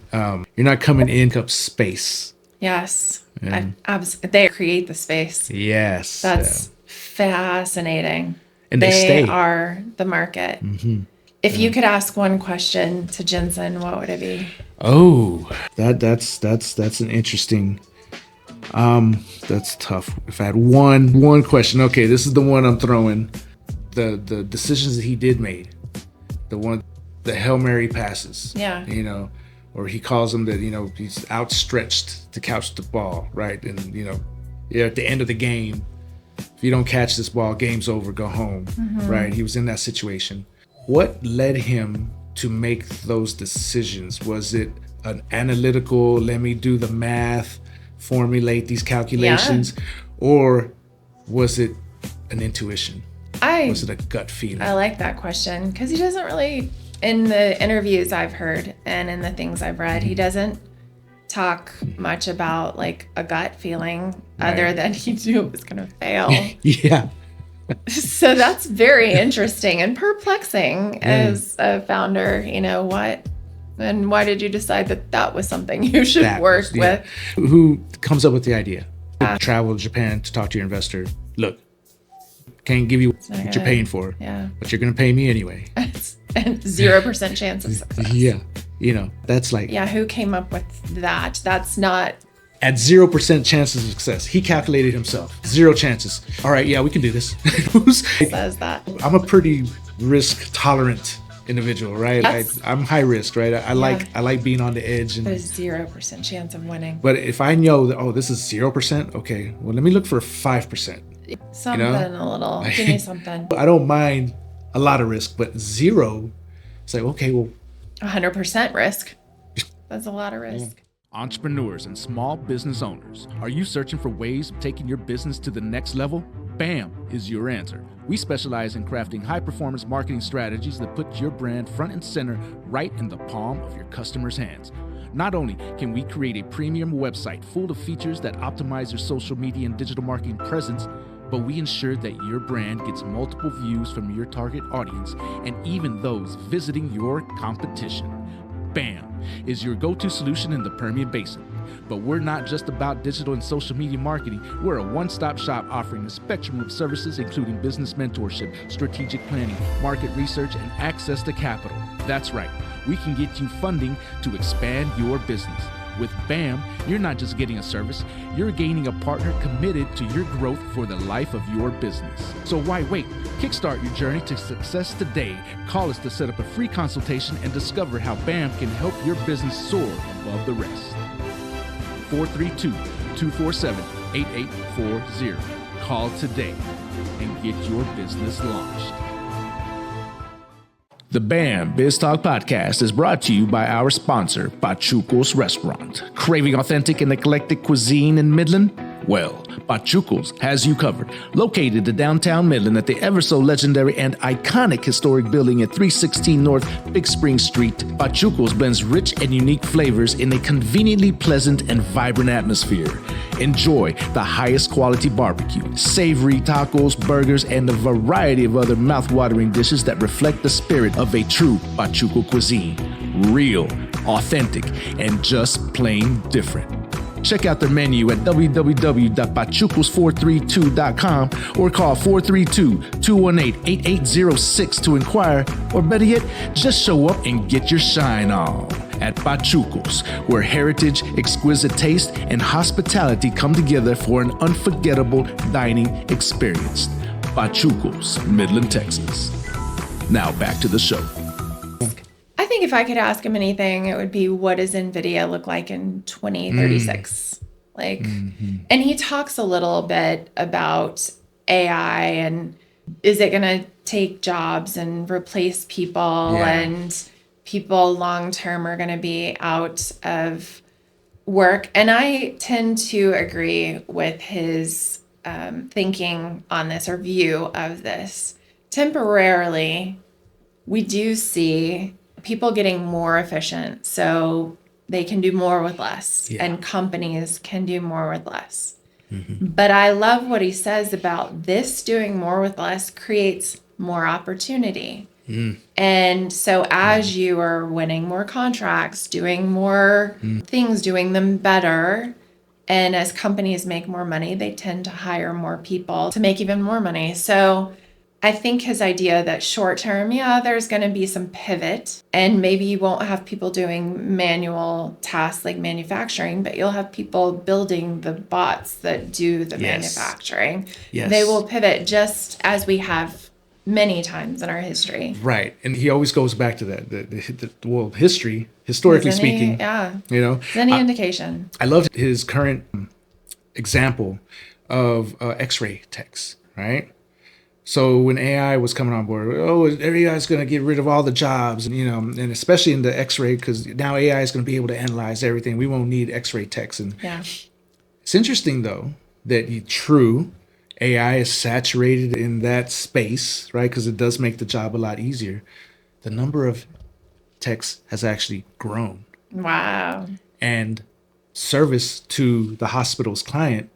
coming in up space. Yes, they create the space. Yes, that's fascinating. And they are the market. If you could ask one question to Jensen, what would it be? Oh, that's an interesting. That's tough. If I had one question, okay, this is the one I'm throwing. The decisions that he did made, the Hail Mary passes. Yeah. Or he calls them that, he's outstretched to catch the ball, right? And at the end of the game, if you don't catch this ball, game's over, go home, right? He was in that situation. What led him to make those decisions? Was it an analytical, let me do the math, formulate these calculations, or was it an intuition? Was it a gut feeling? I like that question because he doesn't really, in the interviews I've heard and in the things I've read, he doesn't talk much about like a gut feeling other than he knew it was going to fail. Yeah. So that's very interesting and perplexing as a founder. And why did you decide that was something you should work with? Who comes up with the idea? Travel to Japan to talk to your investor. Look, can't give you what you're paying for, but you're going to pay me anyway. and 0% chance of success. Yeah. That's like, yeah, who came up with that? That's not. At 0% chances of success. He calculated himself. 0 chances. All right, yeah, we can do this. Who says that? I'm a pretty risk tolerant individual, right? Yes. I'm high risk, right? I like being on the edge. And there's 0% chance of winning. But if I know that, this is 0%, okay, well, let me look for 5%. Something a little. Give me something. I don't mind a lot of risk, but 0, it's like, okay, well. 100% risk. That's a lot of risk. Entrepreneurs and small business owners, are you searching for ways of taking your business to the next level? BAM is your answer. We specialize in crafting high-performance marketing strategies that put your brand front and center right in the palm of your customers' hands. Not only can we create a premium website full of features that optimize your social media and digital marketing presence, but we ensure that your brand gets multiple views from your target audience and even those visiting your competition. BAM is your go-to solution in the Permian Basin. But we're not just about digital and social media marketing. We're a one-stop shop offering a spectrum of services including business mentorship, strategic planning, market research, and access to capital. That's right, we can get you funding to expand your business. With BAM, you're not just getting a service, you're gaining a partner committed to your growth for the life of your business. So why wait? Kickstart your journey to success today. Call us to set up a free consultation and discover how BAM can help your business soar above the rest. 432-247-8840. Call today and get your business launched. The BAM BizTalk podcast is brought to you by our sponsor, Pachuco's Restaurant. Craving authentic and eclectic cuisine in Midland? Well, Pachuco's has you covered. Located in downtown Midland at the ever-so-legendary and iconic historic building at 316 North Big Spring Street, Pachuco's blends rich and unique flavors in a conveniently pleasant and vibrant atmosphere. Enjoy the highest quality barbecue, savory tacos, burgers, and a variety of other mouth-watering dishes that reflect the spirit of a true Pachuco cuisine. Real, authentic, and just plain different. Check out their menu at www.pachucos432.com or call 432-218-8806 to inquire, or better yet, just show up and get your shine on. At Pachucos, where heritage, exquisite taste, and hospitality come together for an unforgettable dining experience. Pachucos, Midland, Texas. Now back to the show. I think if I could ask him anything, it would be, what does Nvidia look like in 2036? And he talks a little bit about AI and is it going to take jobs and replace people, and people long-term are going to be out of work. And I tend to agree with his thinking on this, or view of this. Temporarily, we do see people getting more efficient, so they can do more with less, and companies can do more with less. But I love what he says about this: doing more with less creates more opportunity. And so as you are winning more contracts, doing more things, doing them better, and as companies make more money, they tend to hire more people to make even more money. So I think his idea that short term, there's going to be some pivot, and maybe you won't have people doing manual tasks like manufacturing, but you'll have people building the bots that do the manufacturing. They will pivot, just as we have many times in our history. Right. And he always goes back to that. Historically speaking. Is any indication? I loved his current example of X-ray techs, right? So when AI was coming on board, AI's going to get rid of all the jobs, and especially in the X-ray, because now AI is going to be able to analyze everything. We won't need X-ray techs. And it's interesting, though, that AI is saturated in that space, right? Because it does make the job a lot easier. The number of techs has actually grown. Wow. And service to the hospital's client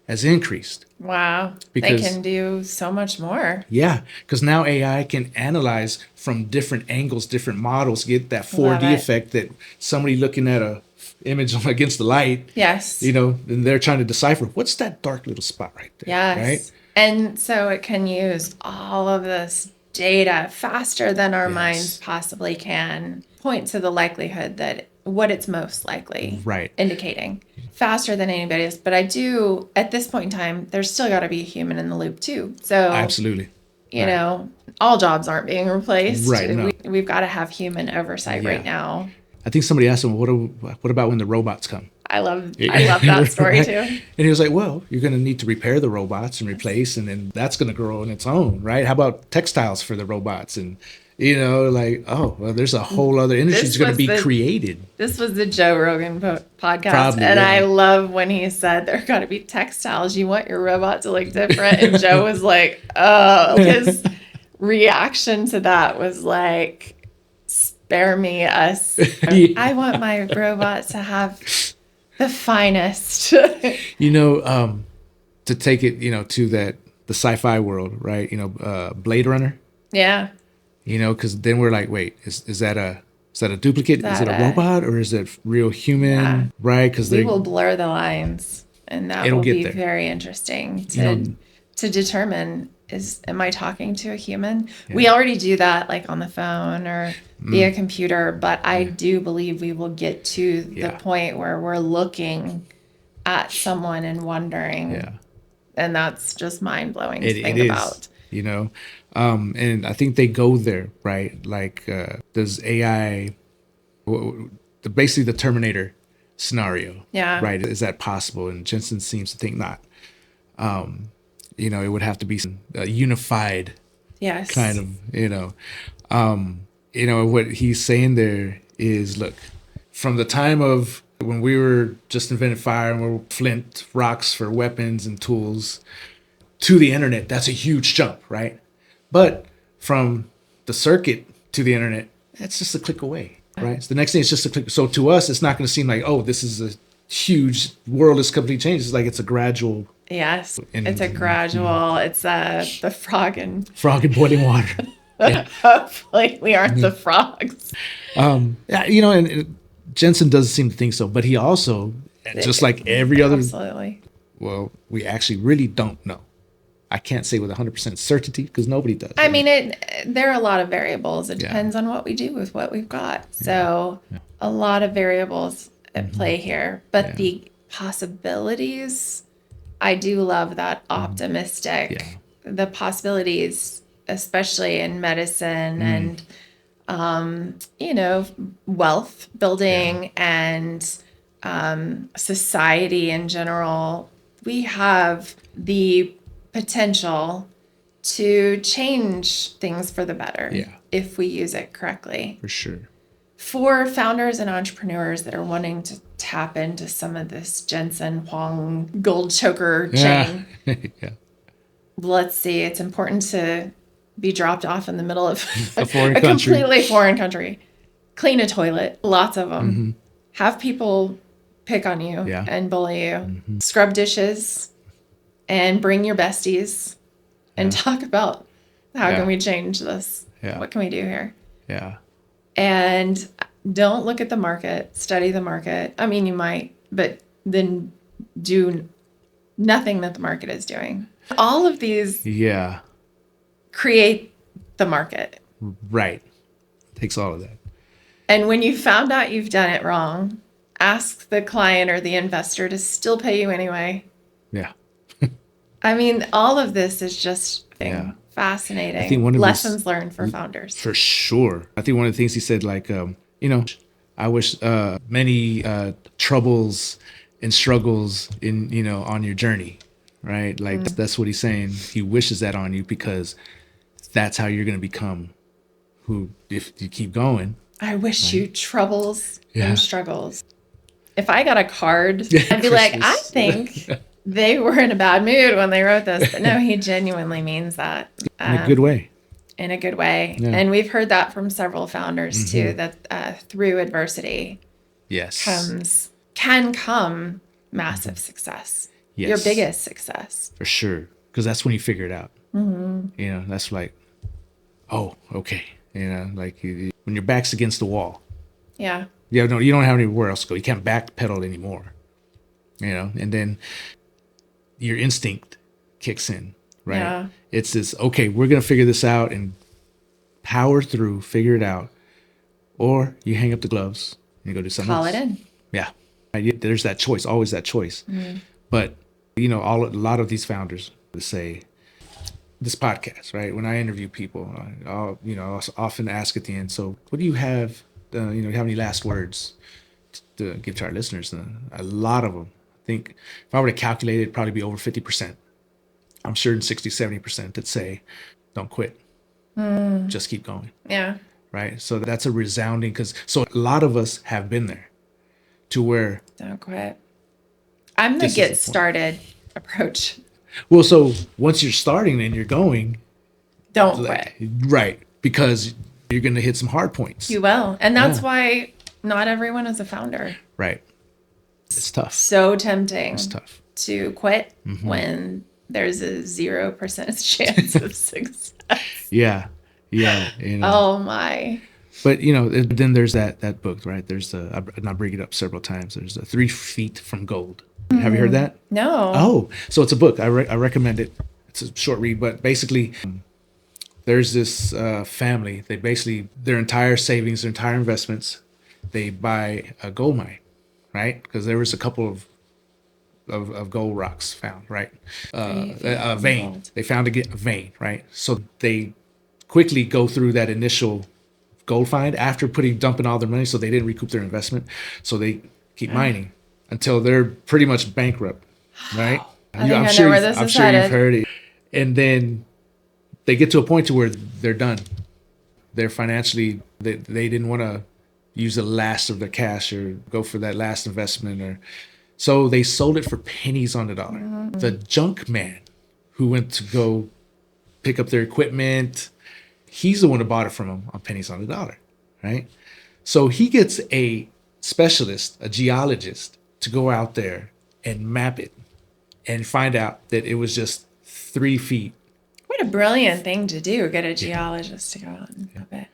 has increased. Wow. Because they can do so much more. Yeah, because now AI can analyze from different angles, different models, get that 4D effect that somebody looking at a image against the light. Yes. And they're trying to decipher, what's that dark little spot right there? Yes. Right? And so it can use all of this data faster than our Yes. minds possibly can point to the likelihood that what it's most likely Right. indicating faster than anybody else. But I do, at this point in time, there's still got to be a human in the loop too. So Absolutely. you know, all jobs aren't being replaced. Right, no. We've got to have human oversight right now. I think somebody asked him, what about when the robots come? I love that story too. And he was like, well, you're going to need to repair the robots and replace, and then that's going to grow on its own, right? How about textiles for the robots? And, you know, like, oh, well, there's a whole other industry that's going to be created. This was the Joe Rogan podcast. Probably, and yeah. I love when he said there got to be textiles. You want your robot to look different. And Joe was like, oh, his reaction to that was like, spare me us. Yeah. I want my robot to have the finest. You know, to take it, you know, to the sci-fi world, right? You know, Blade Runner. Yeah. You know, because then we're like, wait, is that a duplicate? Is it a robot or is it real human? Yeah. Right? Because we will blur the lines, and that will be there. very interesting to determine, am I talking to a human? Yeah. We already do that like on the phone or via computer, but I do believe we will get to the point where we're looking at someone and wondering. Yeah. And that's just mind-blowing to think about. You know, and I think they go there, right? Like, does AI, basically the Terminator scenario, right? Is that possible? And Jensen seems to think not. You know, it would have to be a unified kind of, you know, what he's saying there is, look, from the time of when we were just invented fire and we're flint rocks for weapons and tools to the internet, that's a huge jump, right? But from the circuit to the internet, that's just a click away, right? So the next thing is just a click. So to us, it's not going to seem like, oh, this is a huge world is completely changed. It's like it's a gradual. Yes, it's a gradual. It's the frog in boiling water. Yeah. Hopefully we aren't the frogs. You know, and Jensen doesn't seem to think so, but he also, just like every other. Absolutely. Well, we actually really don't know. I can't say with 100% certainty because nobody does. I mean, there are a lot of variables. It depends on what we do with what we've got. So a lot of variables at play here. But the possibilities, I do love that optimistic. The possibilities, especially in medicine and, you know, wealth building and society in general. We have the potential to change things for the better if we use it correctly. For sure. For founders and entrepreneurs that are wanting to tap into some of this Jensen Huang gold choker chain, let's see, it's important to be dropped off in the middle of a completely foreign country. Clean a toilet, lots of them. Have people pick on you and bully you. Scrub dishes. And bring your besties and talk about how can we change this? What can we do here? Yeah. And don't look at the market, study the market. I mean, you might, but then do nothing that the market is doing. All of these create the market. Right. Takes all of that. And when you found out you've done it wrong, ask the client or the investor to still pay you anyway. Yeah. I mean, all of this is just fascinating. I think one of lessons learned for founders. For sure. I think one of the things he said, like, you know, I wish many troubles and struggles in, you know, on your journey, right? Like that's what he's saying. He wishes that on you because that's how you're going to become who, if you keep going. I wish you troubles and struggles. If I got a card, I'd be like, I think they were in a bad mood when they wrote this. But no, he genuinely means that. In a good way. In a good way. Yeah. And we've heard that from several founders too, that through adversity can come massive success. Your biggest success. For sure. Because that's when you figure it out. You know, that's like, oh, okay. You know, like when your back's against the wall. Yeah. You don't have anywhere else to go. You can't backpedal anymore. You know, and then your instinct kicks in, right? Yeah. It's this, okay, we're going to figure this out and power through, figure it out, or you hang up the gloves and you go do something else. Call it in. Yeah. Right? There's that choice, always that choice. But, a lot of these founders say, this podcast, right? When I interview people, I'll often ask at the end, so what do you have, you have any last words to give to our listeners? And a lot of them, I think if I were to calculate it, it'd probably be over 50%. I'm sure in 60, 70% that say, don't quit. Just keep going. Yeah. Right. So that's a resounding, so a lot of us have been there to where. Don't quit. I'm the get started approach. Well, so once you're starting and you're going. Don't quit. Right. Because you're going to hit some hard points. You will. And that's why not everyone is a founder. Right. It's tough. So tempting. It's tough to quit when there's a 0% chance of success. Yeah. Oh my. But then there's that book, right? There's and I bring it up several times. There's 3 Feet from Gold. Have you heard that? No. Oh, so it's a book. I recommend it. It's a short read, but basically, there's this family. They basically their entire savings, their entire investments, they buy a gold mine, right? Because there was a couple of gold rocks found, right? A vein. Gold. They found a vein, right? So they quickly go through that initial gold find after dumping all their money, so they didn't recoup their investment. So they keep mining until they're pretty much bankrupt, right? I'm sure you've heard it. And then they get to a point to where they're done. They're financially, they didn't want to use the last of their cash or go for that last investment, so they sold it for pennies on the dollar. The junk man who went to go pick up their equipment, he's the one who bought it from them on pennies on the dollar, right? So he gets a specialist, a geologist, to go out there and map it and find out that it was just 3 feet. What a brilliant thing to do, get a geologist to go out and map it.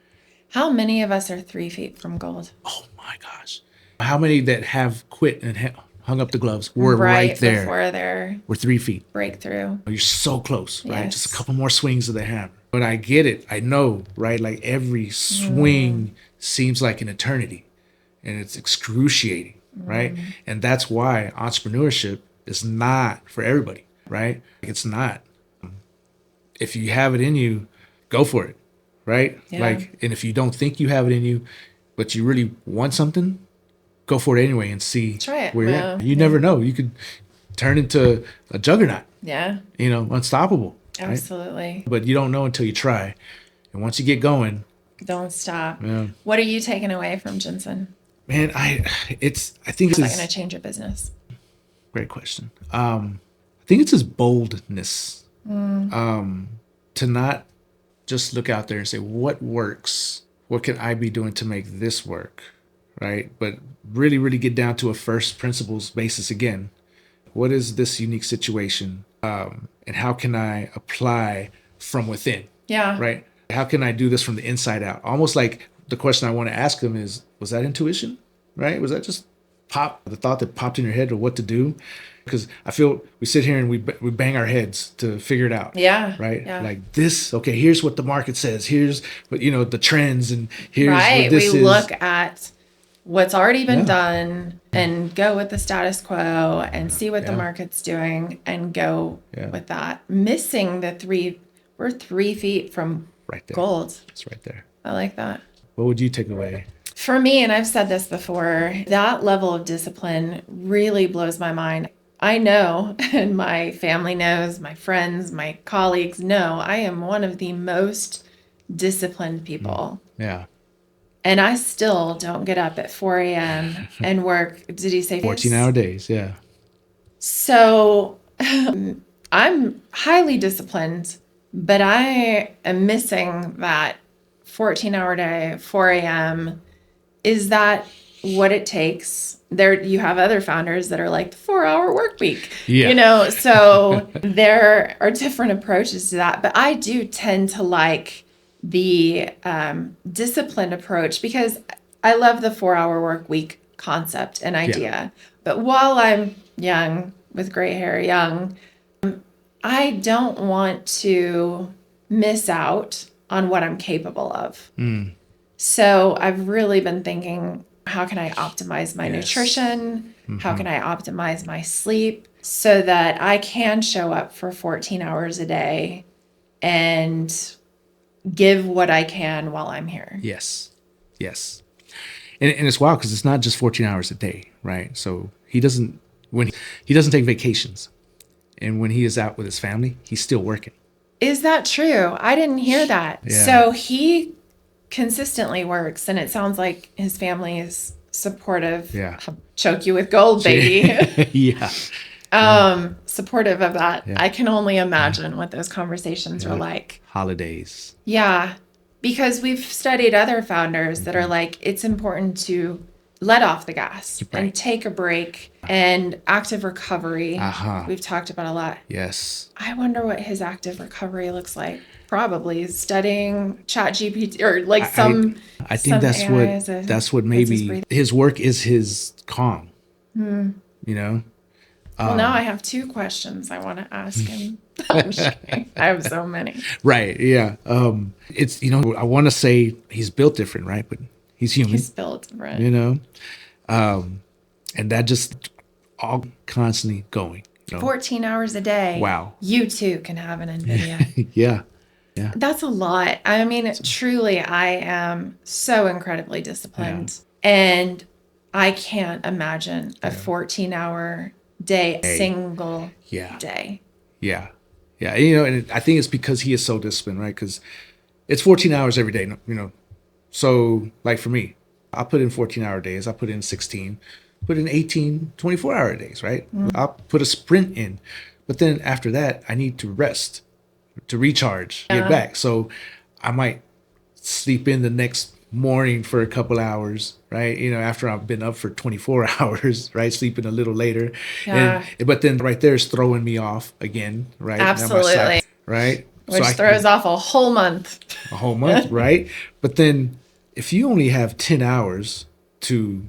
How many of us are 3 feet from gold? Oh my gosh. How many that have quit and hung up the gloves were right there before their we're 3 feet breakthrough? You're so close, right? Yes. Just a couple more swings of the hammer. But I get it. I know, right? Like every swing seems like an eternity, and it's excruciating, right? And that's why entrepreneurship is not for everybody, right? It's not. If you have it in you, go for it, right? Yeah. And if you don't think you have it in you, but you really want something, go for it anyway and see where you're at. You never know. You could turn into a juggernaut. Yeah. Unstoppable. Absolutely. Right? But you don't know until you try. And once you get going, don't stop. Yeah. What are you taking away from Jensen? Man, I think it's not going to change your business. Great question. I think it's his boldness. To not just look out there and say, what works? What can I be doing to make this work? Right? But really, really get down to a first principles basis again. What is this unique situation? And how can I apply from within? Yeah. Right? How can I do this from the inside out? Almost like the question I want to ask him is, was that intuition? Right? Was that just the thought that popped in your head of what to do? Because I feel we sit here and we bang our heads to figure it out. Yeah. Right? Yeah. Like this, okay, here's what the market says. Here's what, the trends, and here's right. what this is. We look at what's already been done and go with the status quo and see what the market's doing and go with that. Missing we're 3 feet from gold. It's right there. I like that. What would you take away? For me, and I've said this before, that level of discipline really blows my mind. I know, and my family knows, my friends, my colleagues know, I am one of the most disciplined people. Yeah. And I still don't get up at 4 a.m. and work, did you say 14-hour days, yeah. So I'm highly disciplined, but I am missing that 14-hour day, 4 a.m. Is that what it takes? You have other founders that are like the 4-hour work week, so there are different approaches to that. But I do tend to like the disciplined approach because I love the 4-hour work week concept and idea. Yeah. But while I'm young, with gray hair, I don't want to miss out on what I'm capable of. So I've really been thinking, how can I optimize my nutrition? How can I optimize my sleep so that I can show up for 14 hours a day and give what I can while I'm here? Yes. And it's wild because it's not just 14 hours a day, right? So he doesn't take vacations. And when he is out with his family, he's still working. Is that true? I didn't hear that. Yeah. So he consistently works, and it sounds like his family is supportive. Yeah. I'll choke you with gold, baby. Yeah. Supportive of that. Yeah. I can only imagine what those conversations are like. Holidays. Yeah. Because we've studied other founders that are like, it's important to let off the gas and take a break, and active recovery. We've talked about a lot. Yes. I wonder what his active recovery looks like. Probably studying ChatGPT or like I think that's what maybe his work is, his calm. You know? Well, now I have 2 questions I want to ask him. I'm just kidding. I have so many. Right. Yeah. It's, I want to say he's built different, right? But he's human. He's built different. And that just all constantly going. 14 hours a day. Wow. You too can have an Nvidia. Yeah. That's a lot. I mean, truly, I am so incredibly disciplined. And I can't imagine a 14-hour day, single day. Yeah. And I think it's because he is so disciplined, right? Because it's 14 hours every day, So, like for me, I put in 14-hour days. I put in 16, put in 18, 24-hour days, right? I'll put a sprint in. But then after that, I need to rest, to recharge, get back. So I might sleep in the next morning for a couple hours, right? After I've been up for 24 hours, right? Sleeping a little later. But then right there is throwing me off again, right? Absolutely. Right? Which throws off a whole month. Right? But then if you only have 10 hours to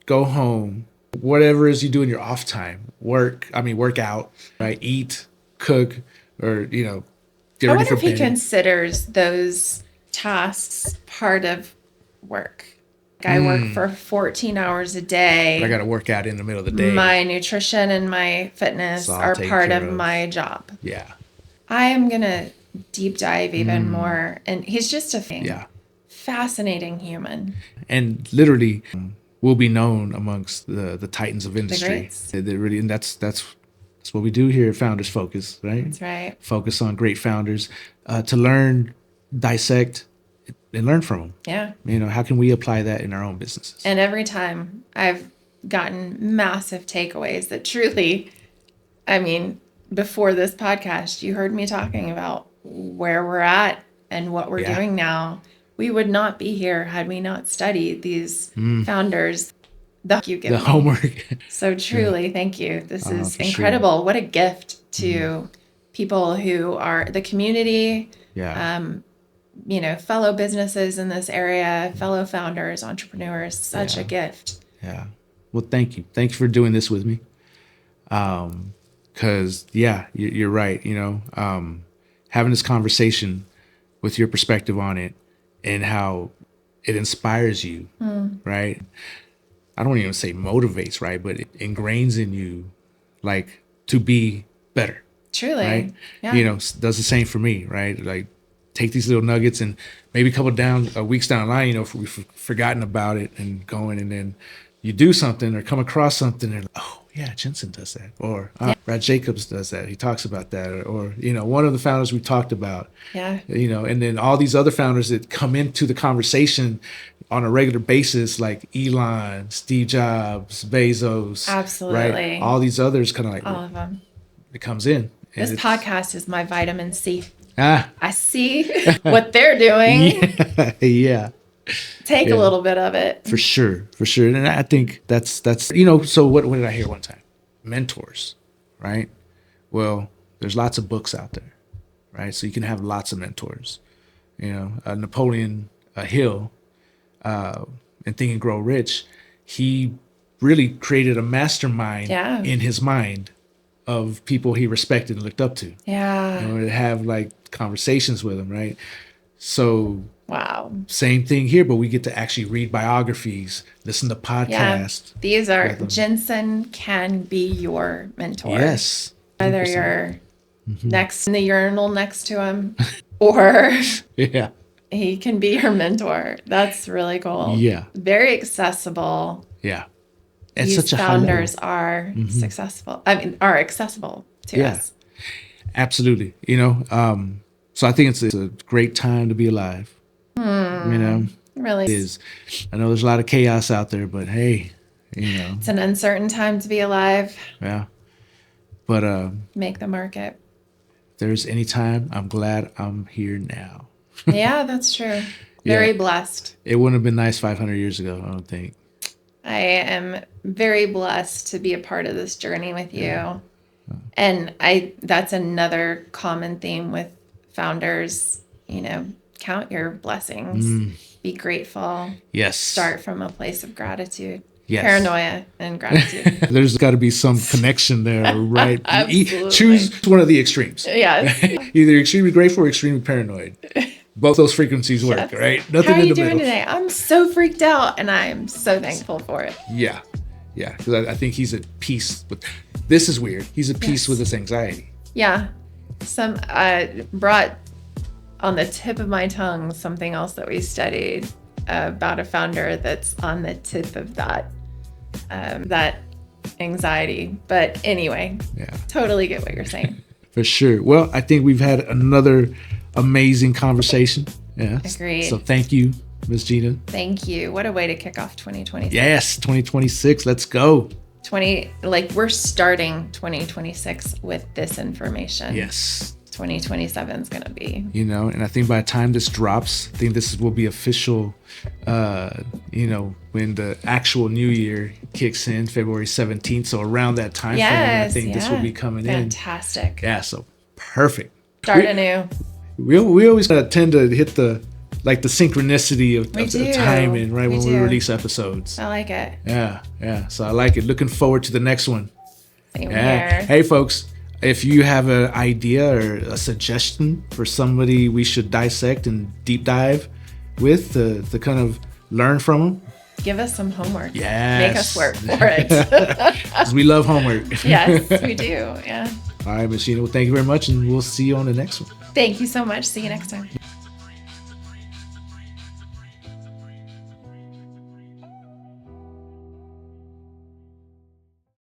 go home, whatever it is you do in your off time, work out, right? Eat, cook, or, get ready for bed. I wonder if he considers those tasks part of work. I work for 14 hours a day. But I got to work out in the middle of the day. My nutrition and my fitness are part of my job. Yeah. I am going to deep dive even more. And he's just a fascinating human. And literally will be known amongst the titans of industry. And that's what we do here at Founders Focus, right? That's right. Focus on great founders to learn, dissect, and learn from them. Yeah. How can we apply that in our own businesses? And every time I've gotten massive takeaways that truly, before this podcast, you heard me talking about where we're at and what we're doing now. We would not be here had we not studied these founders. The homework. So truly, thank you. This is incredible. Sure. What a gift to people who are the community, fellow businesses in this area, fellow founders, entrepreneurs. Such a gift. Yeah. Well, thank you. Thank you for doing this with me. Because, you're right. Having this conversation with your perspective on it and how it inspires you, right? I don't even say motivates, right? But it ingrains in you, like, to be better. Truly. Right? Yeah. Does the same for me, right? Like, take these little nuggets and maybe a couple weeks down the line, if we've forgotten about it and going, and then you do something or come across something and, Jensen does that. Or Brad Jacobs does that. He talks about that. Or one of the founders we talked about. Yeah. And then all these other founders that come into the conversation on a regular basis, like Elon, Steve Jobs, Bezos. Absolutely. Right? All these others kind of like. All of them. It comes in. This podcast is my vitamin C. I see what they're doing. Yeah. Take a little bit of it. For sure. And I think that's so what did I hear one time? Mentors, right? Well, there's lots of books out there, right? So you can have lots of mentors. Napoleon Hill, and Think and Grow Rich, he really created a mastermind in his mind of people he respected and looked up to. Yeah. To have like conversations with them, right? So wow. Same thing here, but we get to actually read biographies, listen to podcasts. Yeah. These are, Jensen can be your mentor. Yes. 100%. Whether you're next in the urinal next to him or yeah, he can be your mentor. That's really cool. Yeah. Very accessible. Yeah. And These such a founders are successful. I mean, are accessible to us. Absolutely. You know, so I think it's a great time to be alive. You know, It really it is. I know there's a lot of chaos out there, but hey, you know, it's an uncertain time to be alive. yeah. But Make the market. if there's any time, I'm glad I'm here now. Yeah, that's true. Very blessed. It wouldn't have been nice 500 years ago, I don't think. I am very blessed to be a part of this journey with you. And that's another common theme with founders, you know, count your blessings, be grateful. Yes. Start from a place of gratitude. Yes. Paranoia and gratitude. There's got to be some connection there, right? Absolutely. Choose one of the extremes. Yes. Either extremely grateful or extremely paranoid. Both those frequencies work, Yes. right? How are in you the doing middle. today? I'm so freaked out, and I'm so thankful for it. Yeah. Yeah. Because I think he's at peace with this is weird. He's at peace with this anxiety. Yeah. Brought on the tip of my tongue something else that we studied about a founder that's on the tip of that anxiety. But anyway, totally get what you're saying. For sure. Well, I think we've had another amazing conversation. Yeah. Agreed. So thank you, Ms. Gina. Thank you. What a way to kick off 2026. Yes, 2026. Let's go. We're starting 2026 with this information. Yes. 2027 is going to be. You know, and I think by the time this drops, I think this will be official, you know, when the actual new year kicks in, February 17th. So around that time frame, I think this will be coming Fantastic. in. Yeah, so perfect. Start anew. We always tend to hit the synchronicity of the timing, right, when we release episodes. I like it. Yeah. So I like it. Looking forward to the next one. Same here. Hey, folks. If you have an idea or a suggestion for somebody we should dissect and deep dive with to kind of learn from them, give us some homework. Yes. Make us work for it. 'Cause we love homework. Yes, we do. Yeah. All right, Ms. Gina. Well, thank you very much, and we'll see you on the next one. Thank you so much. See you next time.